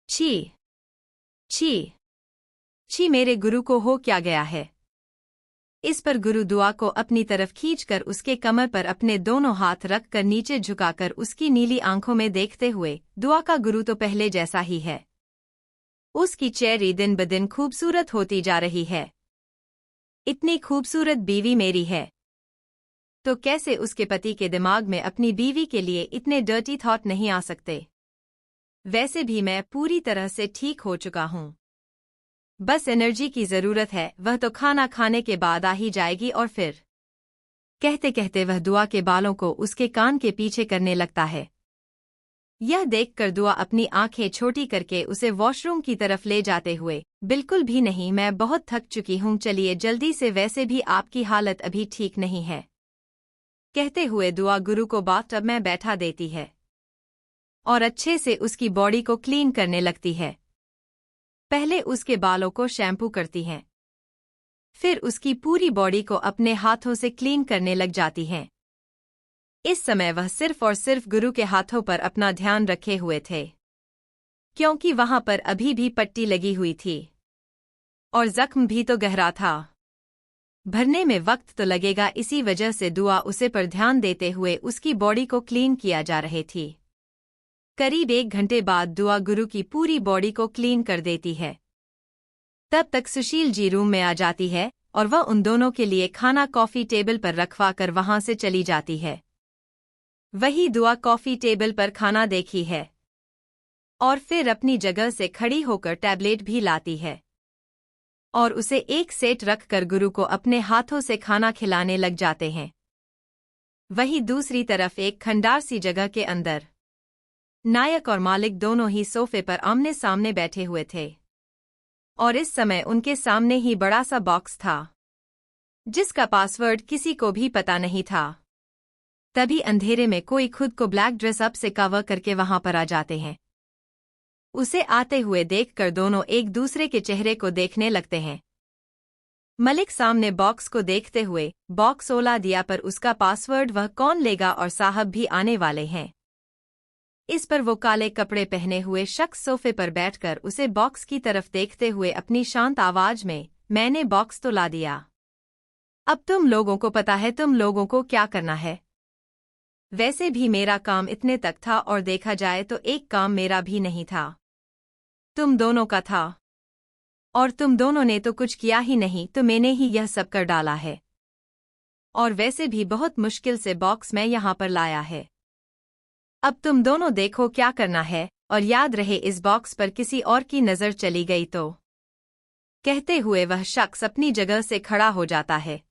छी छी छी, मेरे गुरु को हो क्या गया है। इस पर गुरु दुआ को अपनी तरफ खींचकर उसके कमर पर अपने दोनों हाथ रखकर नीचे झुकाकर उसकी नीली आंखों में देखते हुए, दुआ का गुरु तो पहले जैसा ही है। उसकी चेहरी दिन ब दिन खूबसूरत होती जा रही है। इतनी खूबसूरत बीवी मेरी है, तो कैसे उसके पति के दिमाग में अपनी बीवी के लिए इतने डर्टी थॉट नहीं आ सकते। वैसे भी मैं पूरी तरह से ठीक हो चुका हूँ, बस एनर्जी की जरूरत है, वह तो खाना खाने के बाद आ ही जाएगी। और फिर कहते कहते वह दुआ के बालों को उसके कान के पीछे करने लगता है। यह देखकर दुआ अपनी आंखें छोटी करके उसे वॉशरूम की तरफ ले जाते हुए, बिल्कुल भी नहीं, मैं बहुत थक चुकी हूँ, चलिए जल्दी से, वैसे भी आपकी हालत अभी ठीक नहीं है। कहते हुए दुआ गुरु को बाथटब में बैठा देती है और अच्छे से उसकी बॉडी को क्लीन करने लगती है। पहले उसके बालों को शैम्पू करती हैं, फिर उसकी पूरी बॉडी को अपने हाथों से क्लीन करने लग जाती हैं। इस समय वह सिर्फ और सिर्फ गुरु के हाथों पर अपना ध्यान रखे हुए थे, क्योंकि वहां पर अभी भी पट्टी लगी हुई थी और जख्म भी तो गहरा था। भरने में वक्त तो लगेगा, इसी वजह से दुआ उसे पर ध्यान देते हुए उसकी बॉडी को क्लीन किया जा रही थी। करीब 1 घंटे बाद दुआ गुरु की पूरी बॉडी को क्लीन कर देती है। तब तक सुशील जी रूम में आ जाती है और वह उन दोनों के लिए खाना कॉफी टेबल पर रखवा कर वहां से चली जाती है। वही दुआ कॉफी टेबल पर खाना देखी है और फिर अपनी जगह से खड़ी होकर टैबलेट भी लाती है और उसे एक सेट रखकर गुरु को अपने हाथों से खाना खिलाने लग जाते हैं। वही दूसरी तरफ एक खंडार सी जगह के अंदर नायक और मालिक दोनों ही सोफे पर आमने सामने बैठे हुए थे और इस समय उनके सामने ही बड़ा सा बॉक्स था, जिसका पासवर्ड किसी को भी पता नहीं था। तभी अंधेरे में कोई खुद को ब्लैक ड्रेस अप से कवर करके वहां पर आ जाते हैं। उसे आते हुए देखकर दोनों एक दूसरे के चेहरे को देखने लगते हैं। मलिक सामने बॉक्स को देखते हुए बॉक्स ओला दिया, पर उसका पासवर्ड वह कौन लेगा, और साहब भी आने वाले हैं। इस पर वो काले कपड़े पहने हुए शख्स सोफे पर बैठकर उसे बॉक्स की तरफ देखते हुए अपनी शांत आवाज में, मैंने बॉक्स तो ला दिया। अब तुम लोगों को पता है तुम लोगों को क्या करना है। वैसे भी मेरा काम इतने तक था और देखा जाए तो एक काम मेरा भी नहीं था, तुम दोनों का था। और तुम दोनों ने तो कुछ किया ही नहीं, तो मैंने ही यह सब कर डाला है। और वैसे भी बहुत मुश्किल से बॉक्स मैं यहाँ पर लाया है। अब तुम दोनों देखो क्या करना है, और याद रहे इस बॉक्स पर किसी और की नज़र चली गई तो। कहते हुए वह शख्स अपनी जगह से खड़ा हो जाता है।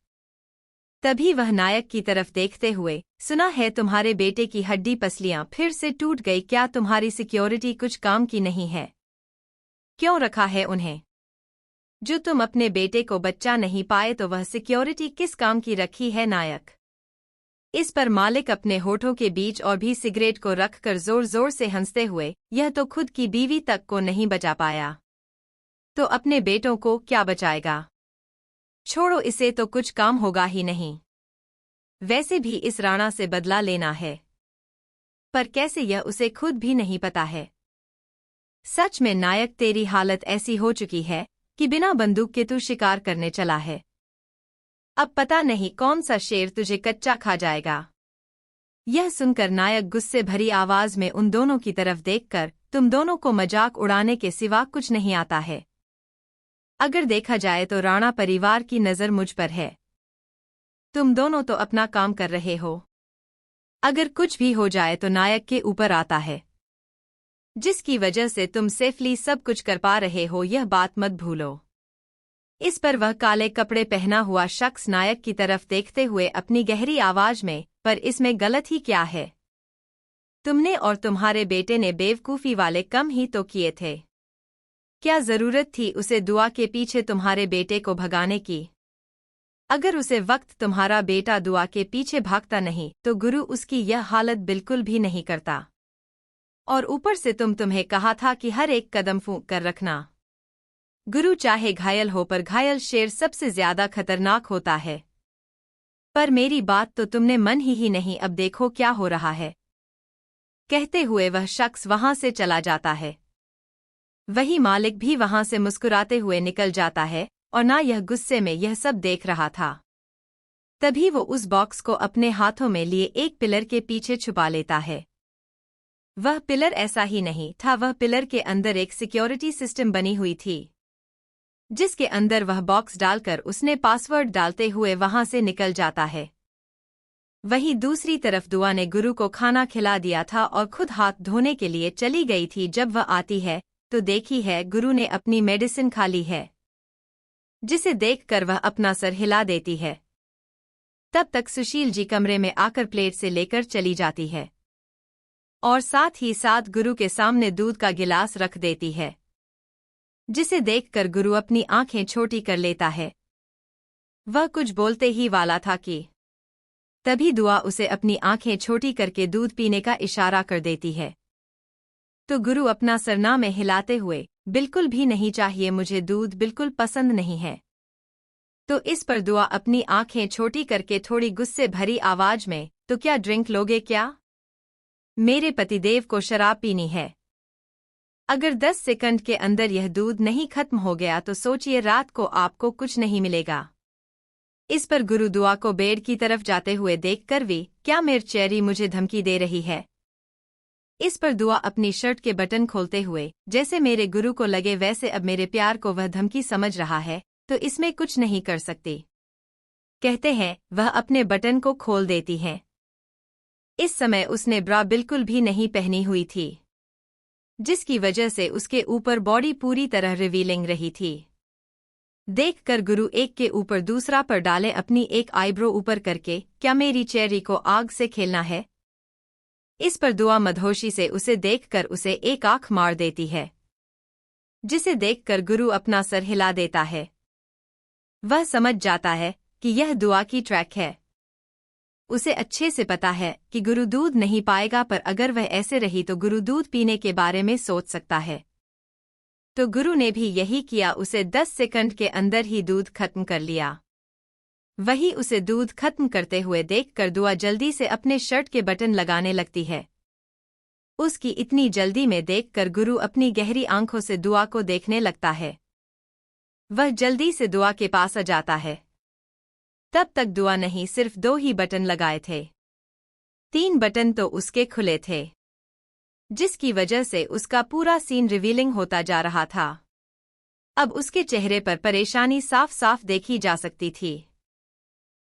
तभी वह नायक की तरफ देखते हुए, सुना है तुम्हारे बेटे की हड्डी पसलियां फिर से टूट गई, क्या तुम्हारी सिक्योरिटी कुछ काम की नहीं है? क्यों रखा है उन्हें? जो तुम अपने बेटे को बच्चा नहीं पाए तो वह सिक्योरिटी किस काम की रखी है नायक? इस पर मालिक अपने होठों के बीच और भी सिगरेट को रखकर जोर जोर से हंसते हुए, यह तो खुद की बीवी तक को नहीं बचा पाया, तो अपने बेटों को क्या बचाएगा? छोड़ो इसे, तो कुछ काम होगा ही नहीं। वैसे भी इस राणा से बदला लेना है, पर कैसे यह उसे खुद भी नहीं पता है। सच में नायक, तेरी हालत ऐसी हो चुकी है कि बिना बंदूक के तू शिकार करने चला है। अब पता नहीं कौन सा शेर तुझे कच्चा खा जाएगा। यह सुनकर नायक गुस्से भरी आवाज में उन दोनों की तरफ देखकर, तुम दोनों को मजाक उड़ाने के सिवा कुछ नहीं आता है। अगर देखा जाए तो राणा परिवार की नज़र मुझ पर है। तुम दोनों तो अपना काम कर रहे हो, अगर कुछ भी हो जाए तो नायक के ऊपर आता है, जिसकी वजह से तुम सेफली सब कुछ कर पा रहे हो, यह बात मत भूलो। इस पर वह काले कपड़े पहना हुआ शख्स नायक की तरफ देखते हुए अपनी गहरी आवाज में, पर इसमें गलत ही क्या है? तुमने और तुम्हारे बेटे ने बेवकूफ़ी वाले कम ही तो किए थे। क्या जरूरत थी उसे दुआ के पीछे तुम्हारे बेटे को भगाने की? अगर उसे वक्त तुम्हारा बेटा दुआ के पीछे भागता नहीं तो गुरु उसकी यह हालत बिल्कुल भी नहीं करता। और ऊपर से तुम्हें कहा था कि हर एक कदम फूंक कर रखना। गुरु चाहे घायल हो, पर घायल शेर सबसे ज्यादा खतरनाक होता है। पर मेरी बात तो तुमने मन ही नहीं, अब देखो क्या हो रहा है। कहते हुए वह शख्स वहां से चला जाता है। वही मालिक भी वहां से मुस्कुराते हुए निकल जाता है, और ना यह गुस्से में यह सब देख रहा था। तभी वो उस बॉक्स को अपने हाथों में लिए एक पिलर के पीछे छुपा लेता है। वह पिलर ऐसा ही नहीं था, वह पिलर के अंदर एक सिक्योरिटी सिस्टम बनी हुई थी, जिसके अंदर वह बॉक्स डालकर उसने पासवर्ड डालते हुए वहां से निकल जाता है। वहीं दूसरी तरफ दुआ ने गुरु को खाना खिला दिया था और खुद हाथ धोने के लिए चली गई थी। जब वह आती है तो देखी है गुरु ने अपनी मेडिसिन खा ली है, जिसे देखकर वह अपना सर हिला देती है। तब तक सुशील जी कमरे में आकर प्लेट से लेकर चली जाती है, और साथ ही साथ गुरु के सामने दूध का गिलास रख देती है, जिसे देखकर गुरु अपनी आंखें छोटी कर लेता है। वह कुछ बोलते ही वाला था कि तभी दुआ उसे अपनी आंखें छोटी करके दूध पीने का इशारा कर देती है। तो गुरु अपना सरना में हिलाते हुए, बिल्कुल भी नहीं चाहिए, मुझे दूध बिल्कुल पसंद नहीं है। तो इस पर दुआ अपनी आंखें छोटी करके थोड़ी गुस्से भरी आवाज में, तो क्या ड्रिंक लोगे क्या? मेरे पतिदेव को शराब पीनी है। अगर 10 सेकंड के अंदर यह दूध नहीं खत्म हो गया तो सोचिए रात को आपको कुछ नहीं मिलेगा। इस पर गुरु दुआ को बेड की तरफ जाते हुए देखकर भी, क्या मेरी चेरी मुझे धमकी दे रही है? इस पर दुआ अपनी शर्ट के बटन खोलते हुए, जैसे मेरे गुरु को लगे वैसे अब मेरे प्यार को वह धमकी समझ रहा है, तो इसमें कुछ नहीं कर सकती। कहते हैं वह अपने बटन को खोल देती है। इस समय उसने ब्रा बिल्कुल भी नहीं पहनी हुई थी, जिसकी वजह से उसके ऊपर बॉडी पूरी तरह रिवीलिंग रही थी। देखकर गुरु एक के ऊपर दूसरा पर डाले अपनी एक आईब्रो ऊपर करके, क्या मेरी चेरी को आग से खेलना है? इस पर दुआ मदहोशी से उसे देखकर उसे एक आंख मार देती है, जिसे देखकर गुरु अपना सर हिला देता है। वह समझ जाता है कि यह दुआ की ट्रैक है। उसे अच्छे से पता है कि गुरु दूध नहीं पाएगा, पर अगर वह ऐसे रही तो गुरु दूध पीने के बारे में सोच सकता है। तो गुरु ने भी यही किया, उसे 10 सेकंड के अंदर ही दूध खत्म कर लिया। वही उसे दूध खत्म करते हुए देखकर दुआ जल्दी से अपने शर्ट के बटन लगाने लगती है। उसकी इतनी जल्दी में देखकर गुरु अपनी गहरी आंखों से दुआ को देखने लगता है। वह जल्दी से दुआ के पास आ जाता है। तब तक दुआ नहीं सिर्फ 2 ही बटन लगाए थे। 3 बटन तो उसके खुले थे, जिसकी वजह से उसका पूरा सीन रिवीलिंग होता जा रहा था। अब उसके चेहरे पर परेशानी साफ साफ देखी जा सकती थी।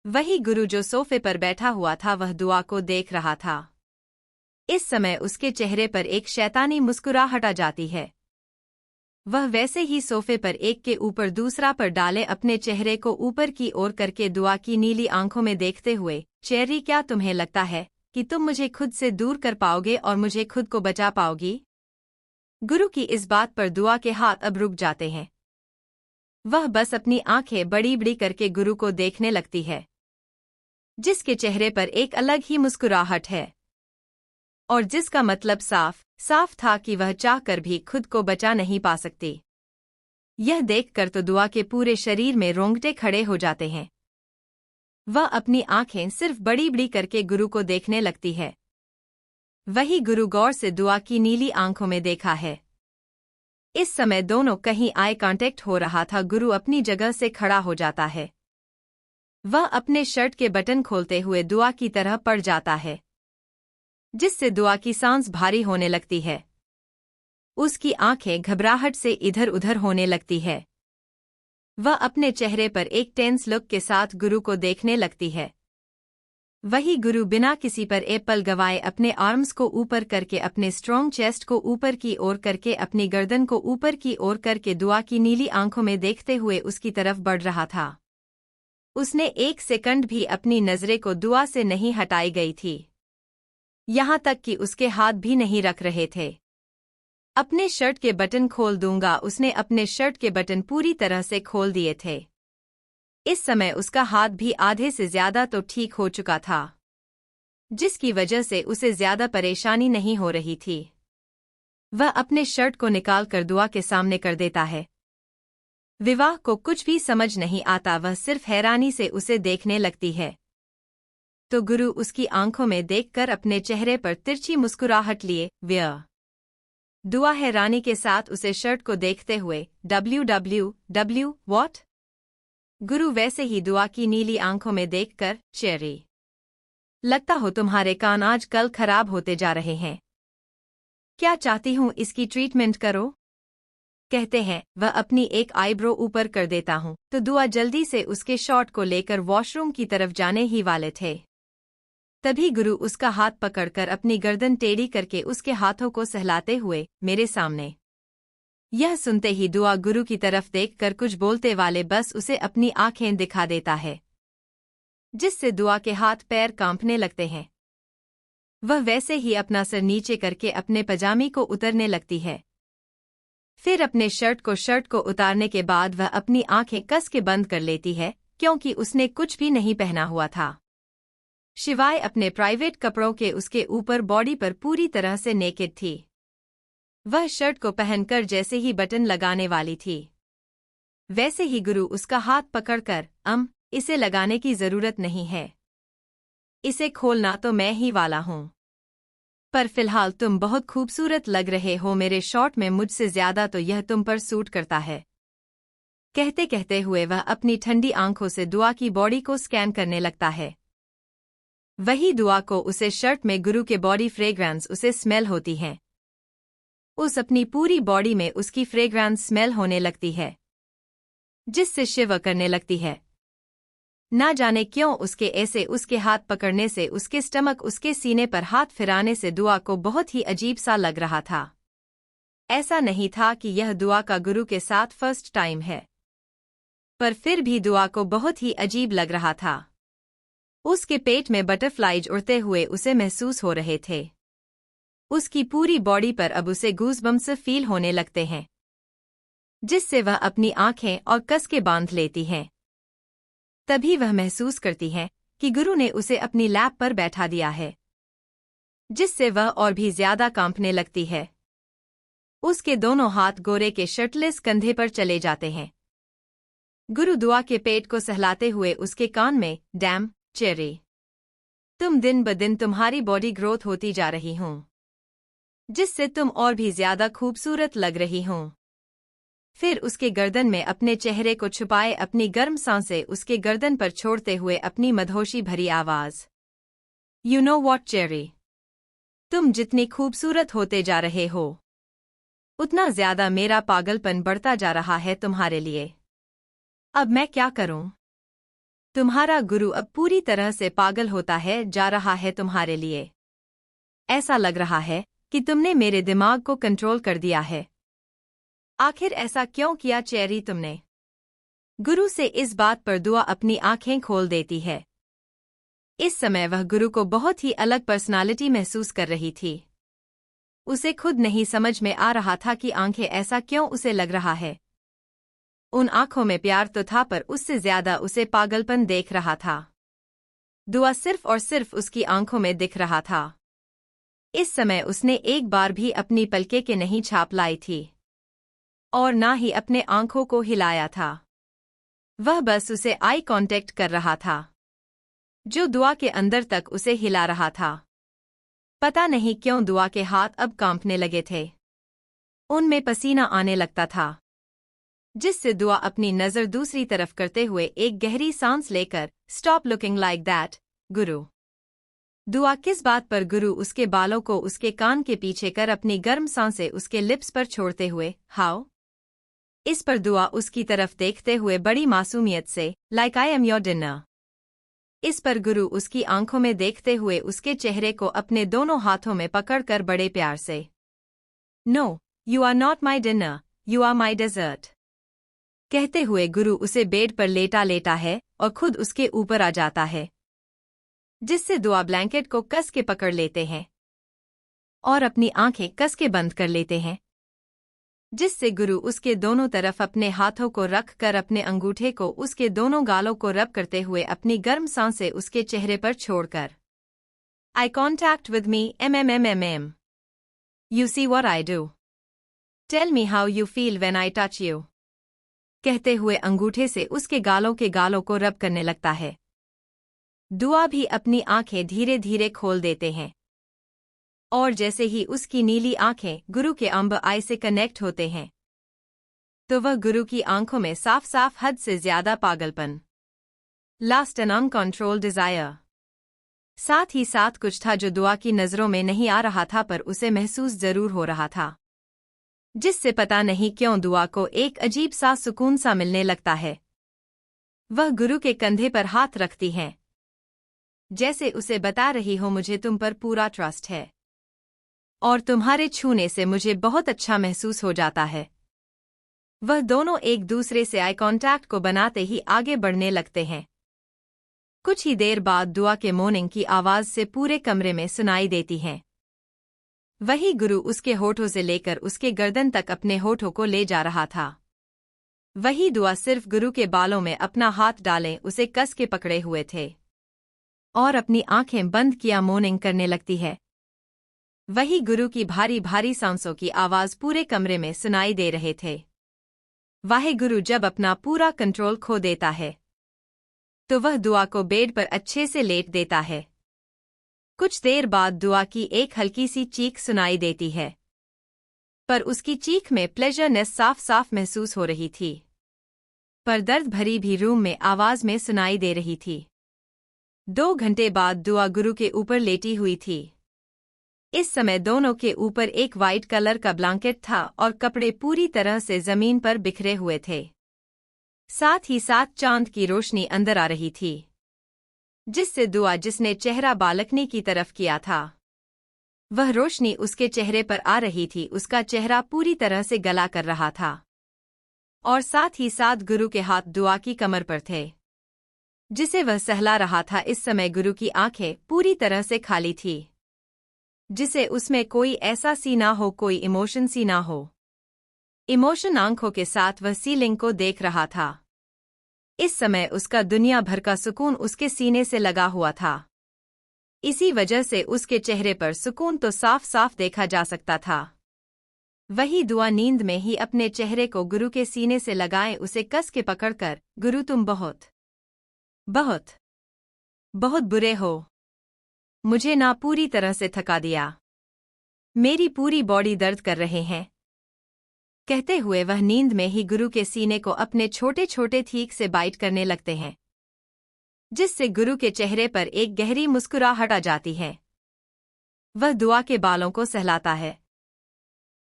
वही गुरु जो सोफे पर बैठा हुआ था वह दुआ को देख रहा था। इस समय उसके चेहरे पर एक शैतानी मुस्कुराहट आ जाती है। वह वैसे ही सोफे पर एक के ऊपर दूसरा पर डाले अपने चेहरे को ऊपर की ओर करके दुआ की नीली आंखों में देखते हुए, चेरी क्या तुम्हें लगता है कि तुम मुझे खुद से दूर कर पाओगे और मुझे खुद को बचा पाओगी? गुरु की इस बात पर दुआ के हाथ अब रुक जाते हैं। वह बस अपनी आंखें बड़ी बड़ी करके गुरु को देखने लगती है, जिसके चेहरे पर एक अलग ही मुस्कुराहट है और जिसका मतलब साफ साफ था कि वह चाहकर भी खुद को बचा नहीं पा सकती। यह देखकर तो दुआ के पूरे शरीर में रोंगटे खड़े हो जाते हैं। वह अपनी आंखें सिर्फ बड़ी बड़ी करके गुरु को देखने लगती है। वही गुरु गौर से दुआ की नीली आंखों में देखा है। इस समय दोनों कहीं आई कांटेक्ट हो रहा था। गुरु अपनी जगह से खड़ा हो जाता है। वह अपने शर्ट के बटन खोलते हुए दुआ की तरह पड़ जाता है, जिससे दुआ की सांस भारी होने लगती है। उसकी आंखें घबराहट से इधर उधर होने लगती है। वह अपने चेहरे पर एक टेंस लुक के साथ गुरु को देखने लगती है। वही गुरु बिना किसी पर एप्पल गवाए अपने आर्म्स को ऊपर करके अपने स्ट्रॉन्ग चेस्ट को ऊपर की ओर करके अपनी गर्दन को ऊपर की ओर करके दुआ की नीली आंखों में देखते हुए उसकी तरफ बढ़ रहा था। उसने 1 सेकंड भी अपनी नजरें को दुआ से नहीं हटाई गई थी, यहाँ तक कि उसके हाथ भी नहीं रख रहे थे। अपने शर्ट के बटन खोल दूंगा, उसने अपने शर्ट के बटन पूरी तरह से खोल दिए थे। इस समय उसका हाथ भी आधे से ज्यादा तो ठीक हो चुका था, जिसकी वजह से उसे ज्यादा परेशानी नहीं हो रही थी। वह अपने शर्ट को निकालकर दुआ के सामने कर देता है। विवाह को कुछ भी समझ नहीं आता, वह सिर्फ हैरानी से उसे देखने लगती है। तो गुरु उसकी आंखों में देखकर अपने चेहरे पर तिरछी मुस्कुराहट लिए दुआ हैरानी के साथ उसे शर्ट को देखते हुए WWW व्हाट? गुरु वैसे ही दुआ की नीली आंखों में देखकर, चेरी, लगता हो तुम्हारे कान आज कल खराब होते जा रहे हैं। क्या चाहती हूँ इसकी ट्रीटमेंट करो? कहते हैं वह अपनी एक आईब्रो ऊपर कर देता हूँ, तो दुआ जल्दी से उसके शॉर्ट को लेकर वॉशरूम की तरफ जाने ही वाले थे। तभी गुरु उसका हाथ पकड़कर अपनी गर्दन टेढ़ी करके उसके हाथों को सहलाते हुए, मेरे सामने। यह सुनते ही दुआ गुरु की तरफ देखकर कुछ बोलते वाले बस उसे अपनी आंखें दिखा देता है, जिससे दुआ के हाथ पैर कांपने लगते हैं। वह वैसे ही अपना सर नीचे करके अपने पजामी को उतरने लगती है। फिर अपने शर्ट को उतारने के बाद वह अपनी आंखें कस के बंद कर लेती है, क्योंकि उसने कुछ भी नहीं पहना हुआ था, शिवाय अपने प्राइवेट कपड़ों के। उसके ऊपर बॉडी पर पूरी तरह से नेकेड थी। वह शर्ट को पहनकर जैसे ही बटन लगाने वाली थी, वैसे ही गुरु उसका हाथ पकड़कर, इसे लगाने की जरूरत नहीं है, इसे खोलना तो मैं ही वाला हूँ। पर फिलहाल तुम बहुत खूबसूरत लग रहे हो, मेरे शॉर्ट में मुझसे ज्यादा तो यह तुम पर सूट करता है। कहते कहते हुए वह अपनी ठंडी आंखों से दुआ की बॉडी को स्कैन करने लगता है। वही दुआ को उसे शर्ट में गुरु के बॉडी फ्रेग्रेंस उसे स्मेल होती है। उस अपनी पूरी बॉडी में उसकी फ्रेग्रेंस स्मेल होने लगती है, जिससे शिवर करने लगती है। ना जाने क्यों उसके हाथ पकड़ने से, उसके स्टमक, उसके सीने पर हाथ फिराने से दुआ को बहुत ही अजीब सा लग रहा था। ऐसा नहीं था कि यह दुआ का गुरु के साथ फर्स्ट टाइम है, पर फिर भी दुआ को बहुत ही अजीब लग रहा था। उसके पेट में बटरफ्लाइज उड़ते हुए उसे महसूस हो रहे थे। उसकी पूरी बॉडी पर अब उसे गूज़बम्स फील होने लगते हैं, जिससे वह अपनी आंखें और कस के बांध लेती हैं। तभी वह महसूस करती है कि गुरु ने उसे अपनी लैप पर बैठा दिया है, जिससे वह और भी ज्यादा कांपने लगती है। उसके दोनों हाथ गोरे के शर्टलेस कंधे पर चले जाते हैं। गुरु दुआ के पेट को सहलाते हुए उसके कान में, डैम चेरी, तुम दिन ब दिन तुम्हारी बॉडी ग्रोथ होती जा रही हूं, जिससे तुम और भी ज्यादा खूबसूरत लग रही हूं। फिर उसके गर्दन में अपने चेहरे को छुपाए अपनी गर्म सांसें उसके गर्दन पर छोड़ते हुए अपनी मदहोशी भरी आवाज। यू नो वॉट चेरी, तुम जितनी खूबसूरत होते जा रहे हो उतना ज्यादा मेरा पागलपन बढ़ता जा रहा है तुम्हारे लिए। अब मैं क्या करूं? तुम्हारा गुरु अब पूरी तरह से पागल होता है जा रहा है तुम्हारे लिए। ऐसा लग रहा है कि तुमने मेरे दिमाग को कंट्रोल कर दिया है। आखिर ऐसा क्यों किया चेरी तुमने? गुरु से इस बात पर दुआ अपनी आंखें खोल देती है। इस समय वह गुरु को बहुत ही अलग पर्सनालिटी महसूस कर रही थी। उसे खुद नहीं समझ में आ रहा था कि आंखें ऐसा क्यों उसे लग रहा है। उन आंखों में प्यार तो था पर उससे ज्यादा उसे पागलपन देख रहा था। दुआ सिर्फ और सिर्फ उसकी आंखों में दिख रहा था। इस समय उसने एक बार भी अपनी पलकें के नहीं छाप लाई थी और ना ही अपने आंखों को हिलाया था। वह बस उसे आई कांटेक्ट कर रहा था जो दुआ के अंदर तक उसे हिला रहा था। पता नहीं क्यों दुआ के हाथ अब कांपने लगे थे। उनमें पसीना आने लगता था जिससे दुआ अपनी नजर दूसरी तरफ करते हुए एक गहरी सांस लेकर स्टॉप लुकिंग लाइक दैट गुरु। दुआ किस बात पर गुरु उसके बालों को उसके कान के पीछे कर अपनी गर्म सांसें उसके लिप्स पर छोड़ते हुए हाउ। इस पर दुआ उसकी तरफ देखते हुए बड़ी मासूमियत से like I am your dinner. इस पर गुरु उसकी आंखों में देखते हुए उसके चेहरे को अपने दोनों हाथों में पकड़कर बड़े प्यार से no you are not my dinner you are my dessert कहते हुए गुरु उसे बेड पर लेटा लेता है और खुद उसके ऊपर आ जाता है जिससे दुआ ब्लैंकेट को कस के पकड़ लेते हैं और अपनी आंखें कस के बंद कर लेते हैं जिससे गुरु उसके दोनों तरफ अपने हाथों को रख कर अपने अंगूठे को उसके दोनों गालों को रब करते हुए अपनी गर्म सांसें उसके चेहरे पर छोड़कर आई कॉन्टैक्ट विद मी एम। You see what I do, tell me how you feel when I touch you कहते हुए अंगूठे से उसके गालों को रब करने लगता है। दुआ भी अपनी आंखें धीरे धीरे खोल देते हैं और जैसे ही उसकी नीली आंखें गुरु के अंब आई से कनेक्ट होते हैं तो वह गुरु की आंखों में साफ साफ हद से ज्यादा पागलपन, लास्ट एन अनकंट्रोल्ड डिजायर, साथ ही साथ कुछ था जो दुआ की नजरों में नहीं आ रहा था पर उसे महसूस जरूर हो रहा था जिससे पता नहीं क्यों दुआ को एक अजीब सा सुकून सा मिलने लगता है। वह गुरु के कंधे पर हाथ रखती हैं जैसे उसे बता रही हो मुझे तुम पर पूरा ट्रस्ट है और तुम्हारे छूने से मुझे बहुत अच्छा महसूस हो जाता है। वह दोनों एक दूसरे से आई कांटेक्ट को बनाते ही आगे बढ़ने लगते हैं। कुछ ही देर बाद दुआ के मोर्निंग की आवाज से पूरे कमरे में सुनाई देती है। वही गुरु उसके होठों से लेकर उसके गर्दन तक अपने होठों को ले जा रहा था। वही दुआ सिर्फ गुरु के बालों में अपना हाथ डाले उसे कस के पकड़े हुए थे और अपनी आंखें बंद किया मोर्निंग करने लगती है। वही गुरु की भारी भारी सांसों की आवाज पूरे कमरे में सुनाई दे रहे थे। वाहे गुरु जब अपना पूरा कंट्रोल खो देता है तो वह दुआ को बेड पर अच्छे से लेट देता है। कुछ देर बाद दुआ की एक हल्की सी चीख सुनाई देती है पर उसकी चीख में प्लेजरनेस साफ साफ महसूस हो रही थी पर दर्द भरी भी रूम में आवाज में सुनाई दे रही थी। 2 घंटे बाद दुआ गुरु के ऊपर लेटी हुई थी। इस समय दोनों के ऊपर एक वाइट कलर का ब्लैंकेट था और कपड़े पूरी तरह से जमीन पर बिखरे हुए थे। साथ ही साथ चांद की रोशनी अंदर आ रही थी जिससे दुआ जिसने चेहरा बालकनी की तरफ किया था वह रोशनी उसके चेहरे पर आ रही थी। उसका चेहरा पूरी तरह से गला कर रहा था और साथ ही साथ गुरु के हाथ दुआ की कमर पर थे जिसे वह सहला रहा था। इस समय गुरु की आंखें पूरी तरह से खाली थी जिसे उसमें कोई ऐसा सी ना हो, कोई इमोशन सी ना हो। इमोशन आंखों के साथ वह सीलिंग को देख रहा था। इस समय उसका दुनिया भर का सुकून उसके सीने से लगा हुआ था। इसी वजह से उसके चेहरे पर सुकून तो साफ साफ देखा जा सकता था। वही दुआ नींद में ही अपने चेहरे को गुरु के सीने से लगाए उसे कस के पकड़कर, गुरु तुम बहुत बहुत बहुत बुरे हो, मुझे ना पूरी तरह से थका दिया, मेरी पूरी बॉडी दर्द कर रहे हैं, कहते हुए वह नींद में ही गुरु के सीने को अपने छोटे छोटे थीक से बाइट करने लगते हैं, जिससे गुरु के चेहरे पर एक गहरी मुस्कुराहट आ जाती है। वह दुआ के बालों को सहलाता है।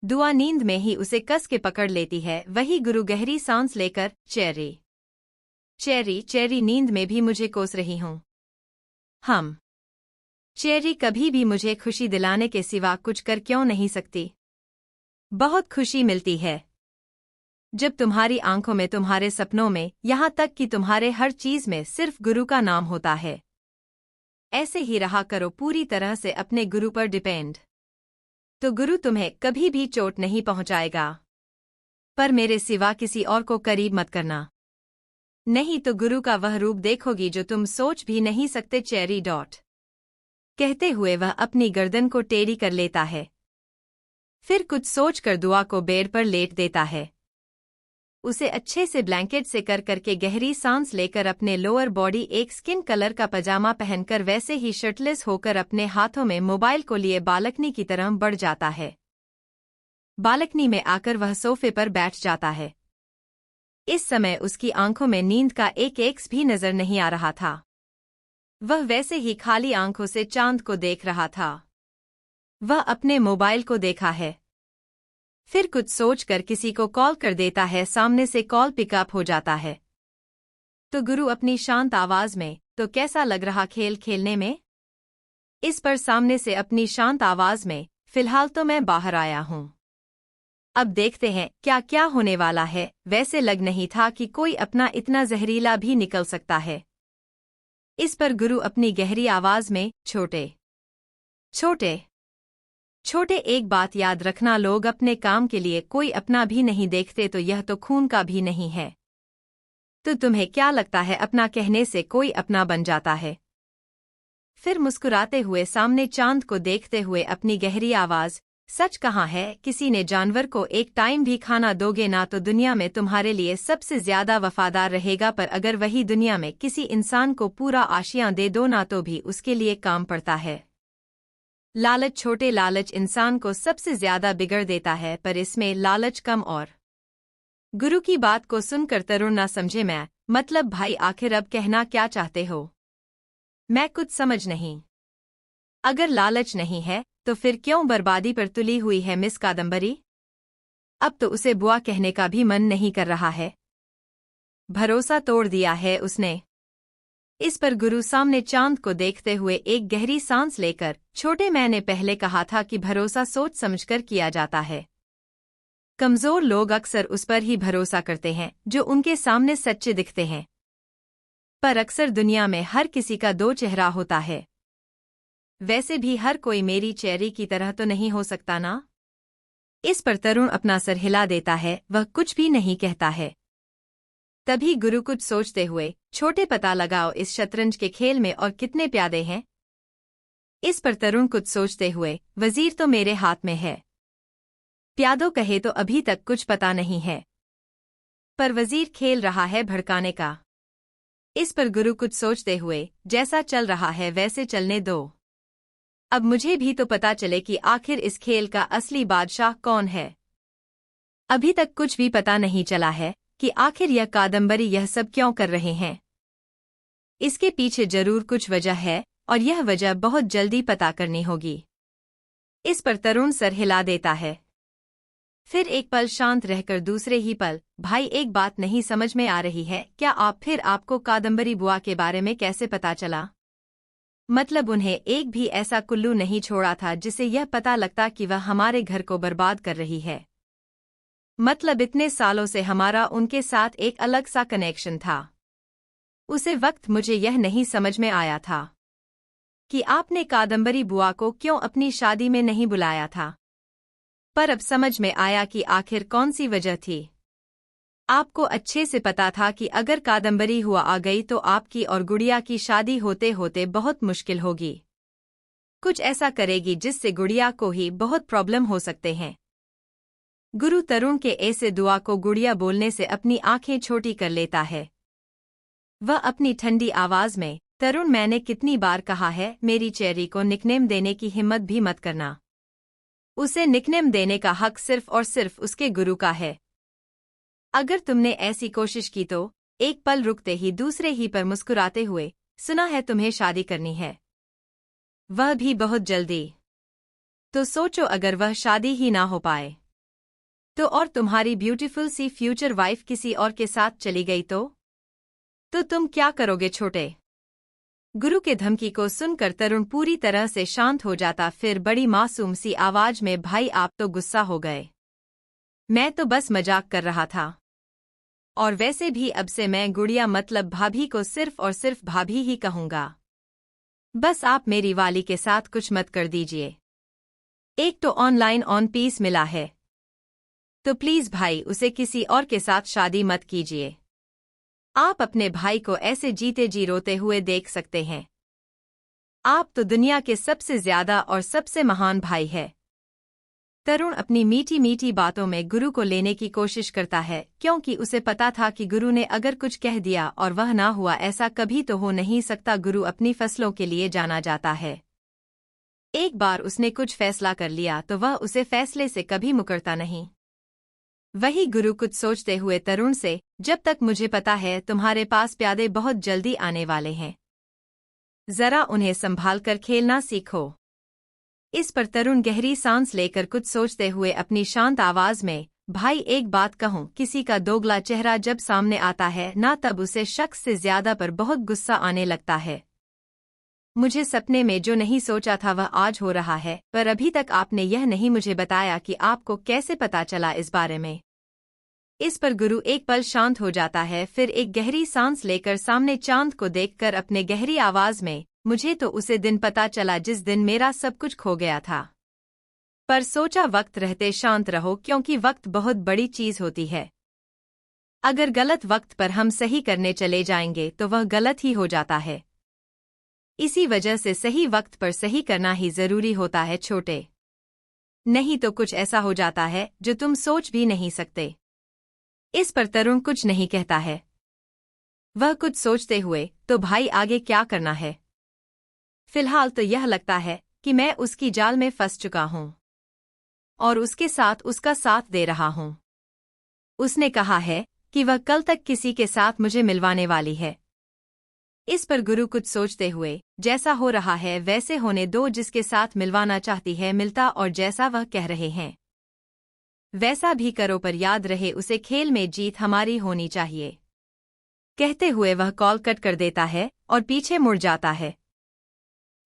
दुआ नींद में ही उसे कस के पकड़ लेती है। वही गुरु गहरी सांस लेकर, चेरी चेरी चेरी, नींद में भी मुझे कोस रही हूं। चेरी कभी भी मुझे खुशी दिलाने के सिवा कुछ कर क्यों नहीं सकती। बहुत खुशी मिलती है जब तुम्हारी आंखों में, तुम्हारे सपनों में, यहां तक कि तुम्हारे हर चीज में सिर्फ गुरु का नाम होता है। ऐसे ही रहा करो, पूरी तरह से अपने गुरु पर डिपेंड, तो गुरु तुम्हें कभी भी चोट नहीं पहुंचाएगा। पर मेरे सिवा किसी और को करीब मत करना, नहीं तो गुरु का वह रूप देखोगी जो तुम सोच भी नहीं सकते। चेरी डॉट कहते हुए वह अपनी गर्दन को टेढ़ी कर लेता है, फिर कुछ सोचकर दुआ को बेड पर लेट देता है। उसे अच्छे से ब्लैंकेट से कर करके गहरी सांस लेकर अपने लोअर बॉडी एक स्किन कलर का पजामा पहनकर वैसे ही शर्टलेस होकर अपने हाथों में मोबाइल को लिए बालकनी की तरफ बढ़ जाता है। बालकनी में आकर वह सोफे पर बैठ जाता है। इस समय उसकी आंखों में नींद का एक एक्स भी नजर नहीं आ रहा था। वह वैसे ही खाली आंखों से चांद को देख रहा था। वह अपने मोबाइल को देखा है, फिर कुछ सोचकर किसी को कॉल कर देता है। सामने से कॉल पिकअप हो जाता है तो गुरु अपनी शांत आवाज में, तो कैसा लग रहा खेल खेलने में? इस पर सामने से अपनी शांत आवाज में, फिलहाल तो मैं बाहर आया हूं, अब देखते हैं क्या क्या होने वाला है। वैसे लग नहीं था कि कोई अपना इतना जहरीला भी निकल सकता है। इस पर गुरु अपनी गहरी आवाज में, छोटे छोटे छोटे, एक बात याद रखना, लोग अपने काम के लिए कोई अपना भी नहीं देखते, तो यह तो खून का भी नहीं है। तो तुम्हें क्या लगता है अपना कहने से कोई अपना बन जाता है? फिर मुस्कुराते हुए सामने चांद को देखते हुए अपनी गहरी आवाज, सच कहा है, किसी ने जानवर को एक टाइम भी खाना दोगे ना तो दुनिया में तुम्हारे लिए सबसे ज्यादा वफादार रहेगा, पर अगर वही दुनिया में किसी इंसान को पूरा आशियां दे दो ना तो भी उसके लिए काम पड़ता है। लालच, छोटे लालच इंसान को सबसे ज्यादा बिगड़ देता है, पर इसमें लालच कम। और गुरु की बात को सुनकर तरुण ना समझे। मैं मतलब भाई, आखिर अब कहना क्या चाहते हो? मैं कुछ समझ नहीं। अगर लालच नहीं है तो फिर क्यों बर्बादी पर तुली हुई है मिस कादम्बरी? अब तो उसे बुआ कहने का भी मन नहीं कर रहा है। भरोसा तोड़ दिया है उसने। इस पर गुरु सामने चांद को देखते हुए एक गहरी सांस लेकर, छोटे, मैंने पहले कहा था कि भरोसा सोच समझकर किया जाता है। कमजोर लोग अक्सर उस पर ही भरोसा करते हैं जो उनके सामने सच्चे दिखते हैं, पर अक्सर दुनिया में हर किसी का दो चेहरा होता है। वैसे भी हर कोई मेरी चेरी की तरह तो नहीं हो सकता ना। इस पर तरुण अपना सर हिला देता है, वह कुछ भी नहीं कहता है। तभी गुरु कुछ सोचते हुए, छोटे, पता लगाओ इस शतरंज के खेल में और कितने प्यादे हैं? इस पर तरुण कुछ सोचते हुए, वजीर तो मेरे हाथ में है, प्यादों कहे तो अभी तक कुछ पता नहीं है, पर वजीर खेल रहा है भड़काने का। इस पर गुरु कुछ सोचते हुए, जैसा चल रहा है वैसे चलने दो, अब मुझे भी तो पता चले कि आखिर इस खेल का असली बादशाह कौन है। अभी तक कुछ भी पता नहीं चला है कि आखिर यह कादम्बरी यह सब क्यों कर रहे हैं। इसके पीछे जरूर कुछ वजह है और यह वजह बहुत जल्दी पता करनी होगी। इस पर तरुण सर हिला देता है। फिर एक पल शांत रहकर दूसरे ही पल, भाई एक बात नहीं समझ में आ रही है, क्या आपको कादम्बरी बुआ के बारे में कैसे पता चला? मतलब उन्हें एक भी ऐसा कुल्लू नहीं छोड़ा था जिसे यह पता लगता कि वह हमारे घर को बर्बाद कर रही है। मतलब इतने सालों से हमारा उनके साथ एक अलग सा कनेक्शन था। उसे वक्त मुझे यह नहीं समझ में आया था कि आपने कादम्बरी बुआ को क्यों अपनी शादी में नहीं बुलाया था, पर अब समझ में आया कि आखिर कौन सी वजह थी। आपको अच्छे से पता था कि अगर कादम्बरी हुआ आ गई तो आपकी और गुड़िया की शादी होते होते बहुत मुश्किल होगी। कुछ ऐसा करेगी जिससे गुड़िया को ही बहुत प्रॉब्लम हो सकते हैं। गुरु तरुण के ऐसे दुआ को गुड़िया बोलने से अपनी आंखें छोटी कर लेता है। वह अपनी ठंडी आवाज में, तरुण मैंने कितनी बार कहा है मेरी चेरी को निकनेम देने की हिम्मत भी मत करना। उसे निकनेम देने का हक सिर्फ और सिर्फ उसके गुरु का है। अगर तुमने ऐसी कोशिश की तो एक पल रुकते ही दूसरे ही पर मुस्कुराते हुए, सुना है तुम्हें शादी करनी है, वह भी बहुत जल्दी। तो सोचो अगर वह शादी ही ना हो पाए तो, और तुम्हारी ब्यूटीफुल सी फ्यूचर वाइफ किसी और के साथ चली गई तो तुम क्या करोगे छोटे? गुरु के धमकी को सुनकर तरुण पूरी तरह से शांत हो जाता, फिर बड़ी मासूम सी आवाज में, भाई आप तो गुस्सा हो गए, मैं तो बस मजाक कर रहा था, और वैसे भी अब से मैं गुड़िया मतलब भाभी को सिर्फ और सिर्फ भाभी ही कहूंगा, बस आप मेरी वाली के साथ कुछ मत कर दीजिए। एक तो ऑनलाइन ऑन पीस मिला है, तो प्लीज भाई उसे किसी और के साथ शादी मत कीजिए। आप अपने भाई को ऐसे जीते जी रोते हुए देख सकते हैं। आप तो दुनिया के सबसे ज्यादा और सबसे महान भाई है। तरुण अपनी मीठी मीठी बातों में गुरु को लेने की कोशिश करता है, क्योंकि उसे पता था कि गुरु ने अगर कुछ कह दिया और वह ना हुआ, ऐसा कभी तो हो नहीं सकता। गुरु अपनी फसलों के लिए जाना जाता है। एक बार उसने कुछ फैसला कर लिया तो वह उसे फैसले से कभी मुकरता नहीं। वही गुरु कुछ सोचते हुए तरुण से, जब तक मुझे पता है तुम्हारे पास प्यादे बहुत जल्दी आने वाले हैं, जरा उन्हें संभाल कर खेलना सीखो। इस पर तरुण गहरी सांस लेकर कुछ सोचते हुए अपनी शांत आवाज में, भाई एक बात कहूं, किसी का दोगला चेहरा जब सामने आता है ना, तब उसे शख्स से ज्यादा पर बहुत गुस्सा आने लगता है। मुझे सपने में जो नहीं सोचा था वह आज हो रहा है, पर अभी तक आपने यह नहीं मुझे बताया कि आपको कैसे पता चला इस बारे में। इस पर गुरु एक पल शांत हो जाता है, फिर एक गहरी सांस लेकर सामने चांद को देखकर अपने गहरी आवाज में, मुझे तो उसे दिन पता चला जिस दिन मेरा सब कुछ खो गया था, पर सोचा वक्त रहते शांत रहो, क्योंकि वक्त बहुत बड़ी चीज होती है। अगर गलत वक्त पर हम सही करने चले जाएंगे तो वह गलत ही हो जाता है। इसी वजह से सही वक्त पर सही करना ही जरूरी होता है छोटे, नहीं तो कुछ ऐसा हो जाता है जो तुम सोच भी नहीं सकते। इस पर तरुण कुछ नहीं कहता है। वह कुछ सोचते हुए, तो भाई आगे क्या करना है? फिलहाल तो यह लगता है कि मैं उसकी जाल में फंस चुका हूं और उसके साथ उसका साथ दे रहा हूं। उसने कहा है कि वह कल तक किसी के साथ मुझे मिलवाने वाली है। इस पर गुरु कुछ सोचते हुए, जैसा हो रहा है वैसे होने दो, जिसके साथ मिलवाना चाहती है मिलता, और जैसा वह कह रहे हैं वैसा भी करो, पर याद रहे उसे खेल में जीत हमारी होनी चाहिए। कहते हुए वह कॉल कट कर देता है और पीछे मुड़ जाता है।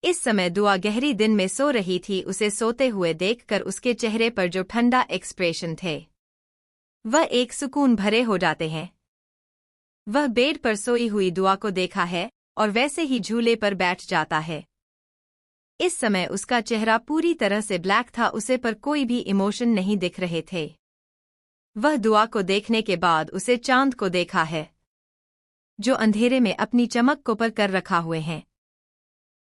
इस समय दुआ गहरी दिन में सो रही थी। उसे सोते हुए देखकर उसके चेहरे पर जो ठंडा एक्सप्रेशन थे वह एक सुकून भरे हो जाते हैं। वह बेड पर सोई हुई दुआ को देखा है और वैसे ही झूले पर बैठ जाता है। इस समय उसका चेहरा पूरी तरह से ब्लैक था, उसे पर कोई भी इमोशन नहीं दिख रहे थे। वह दुआ को देखने के बाद उसे चांद को देखा है, जो अंधेरे में अपनी चमक को पर कर रखा हुए हैं।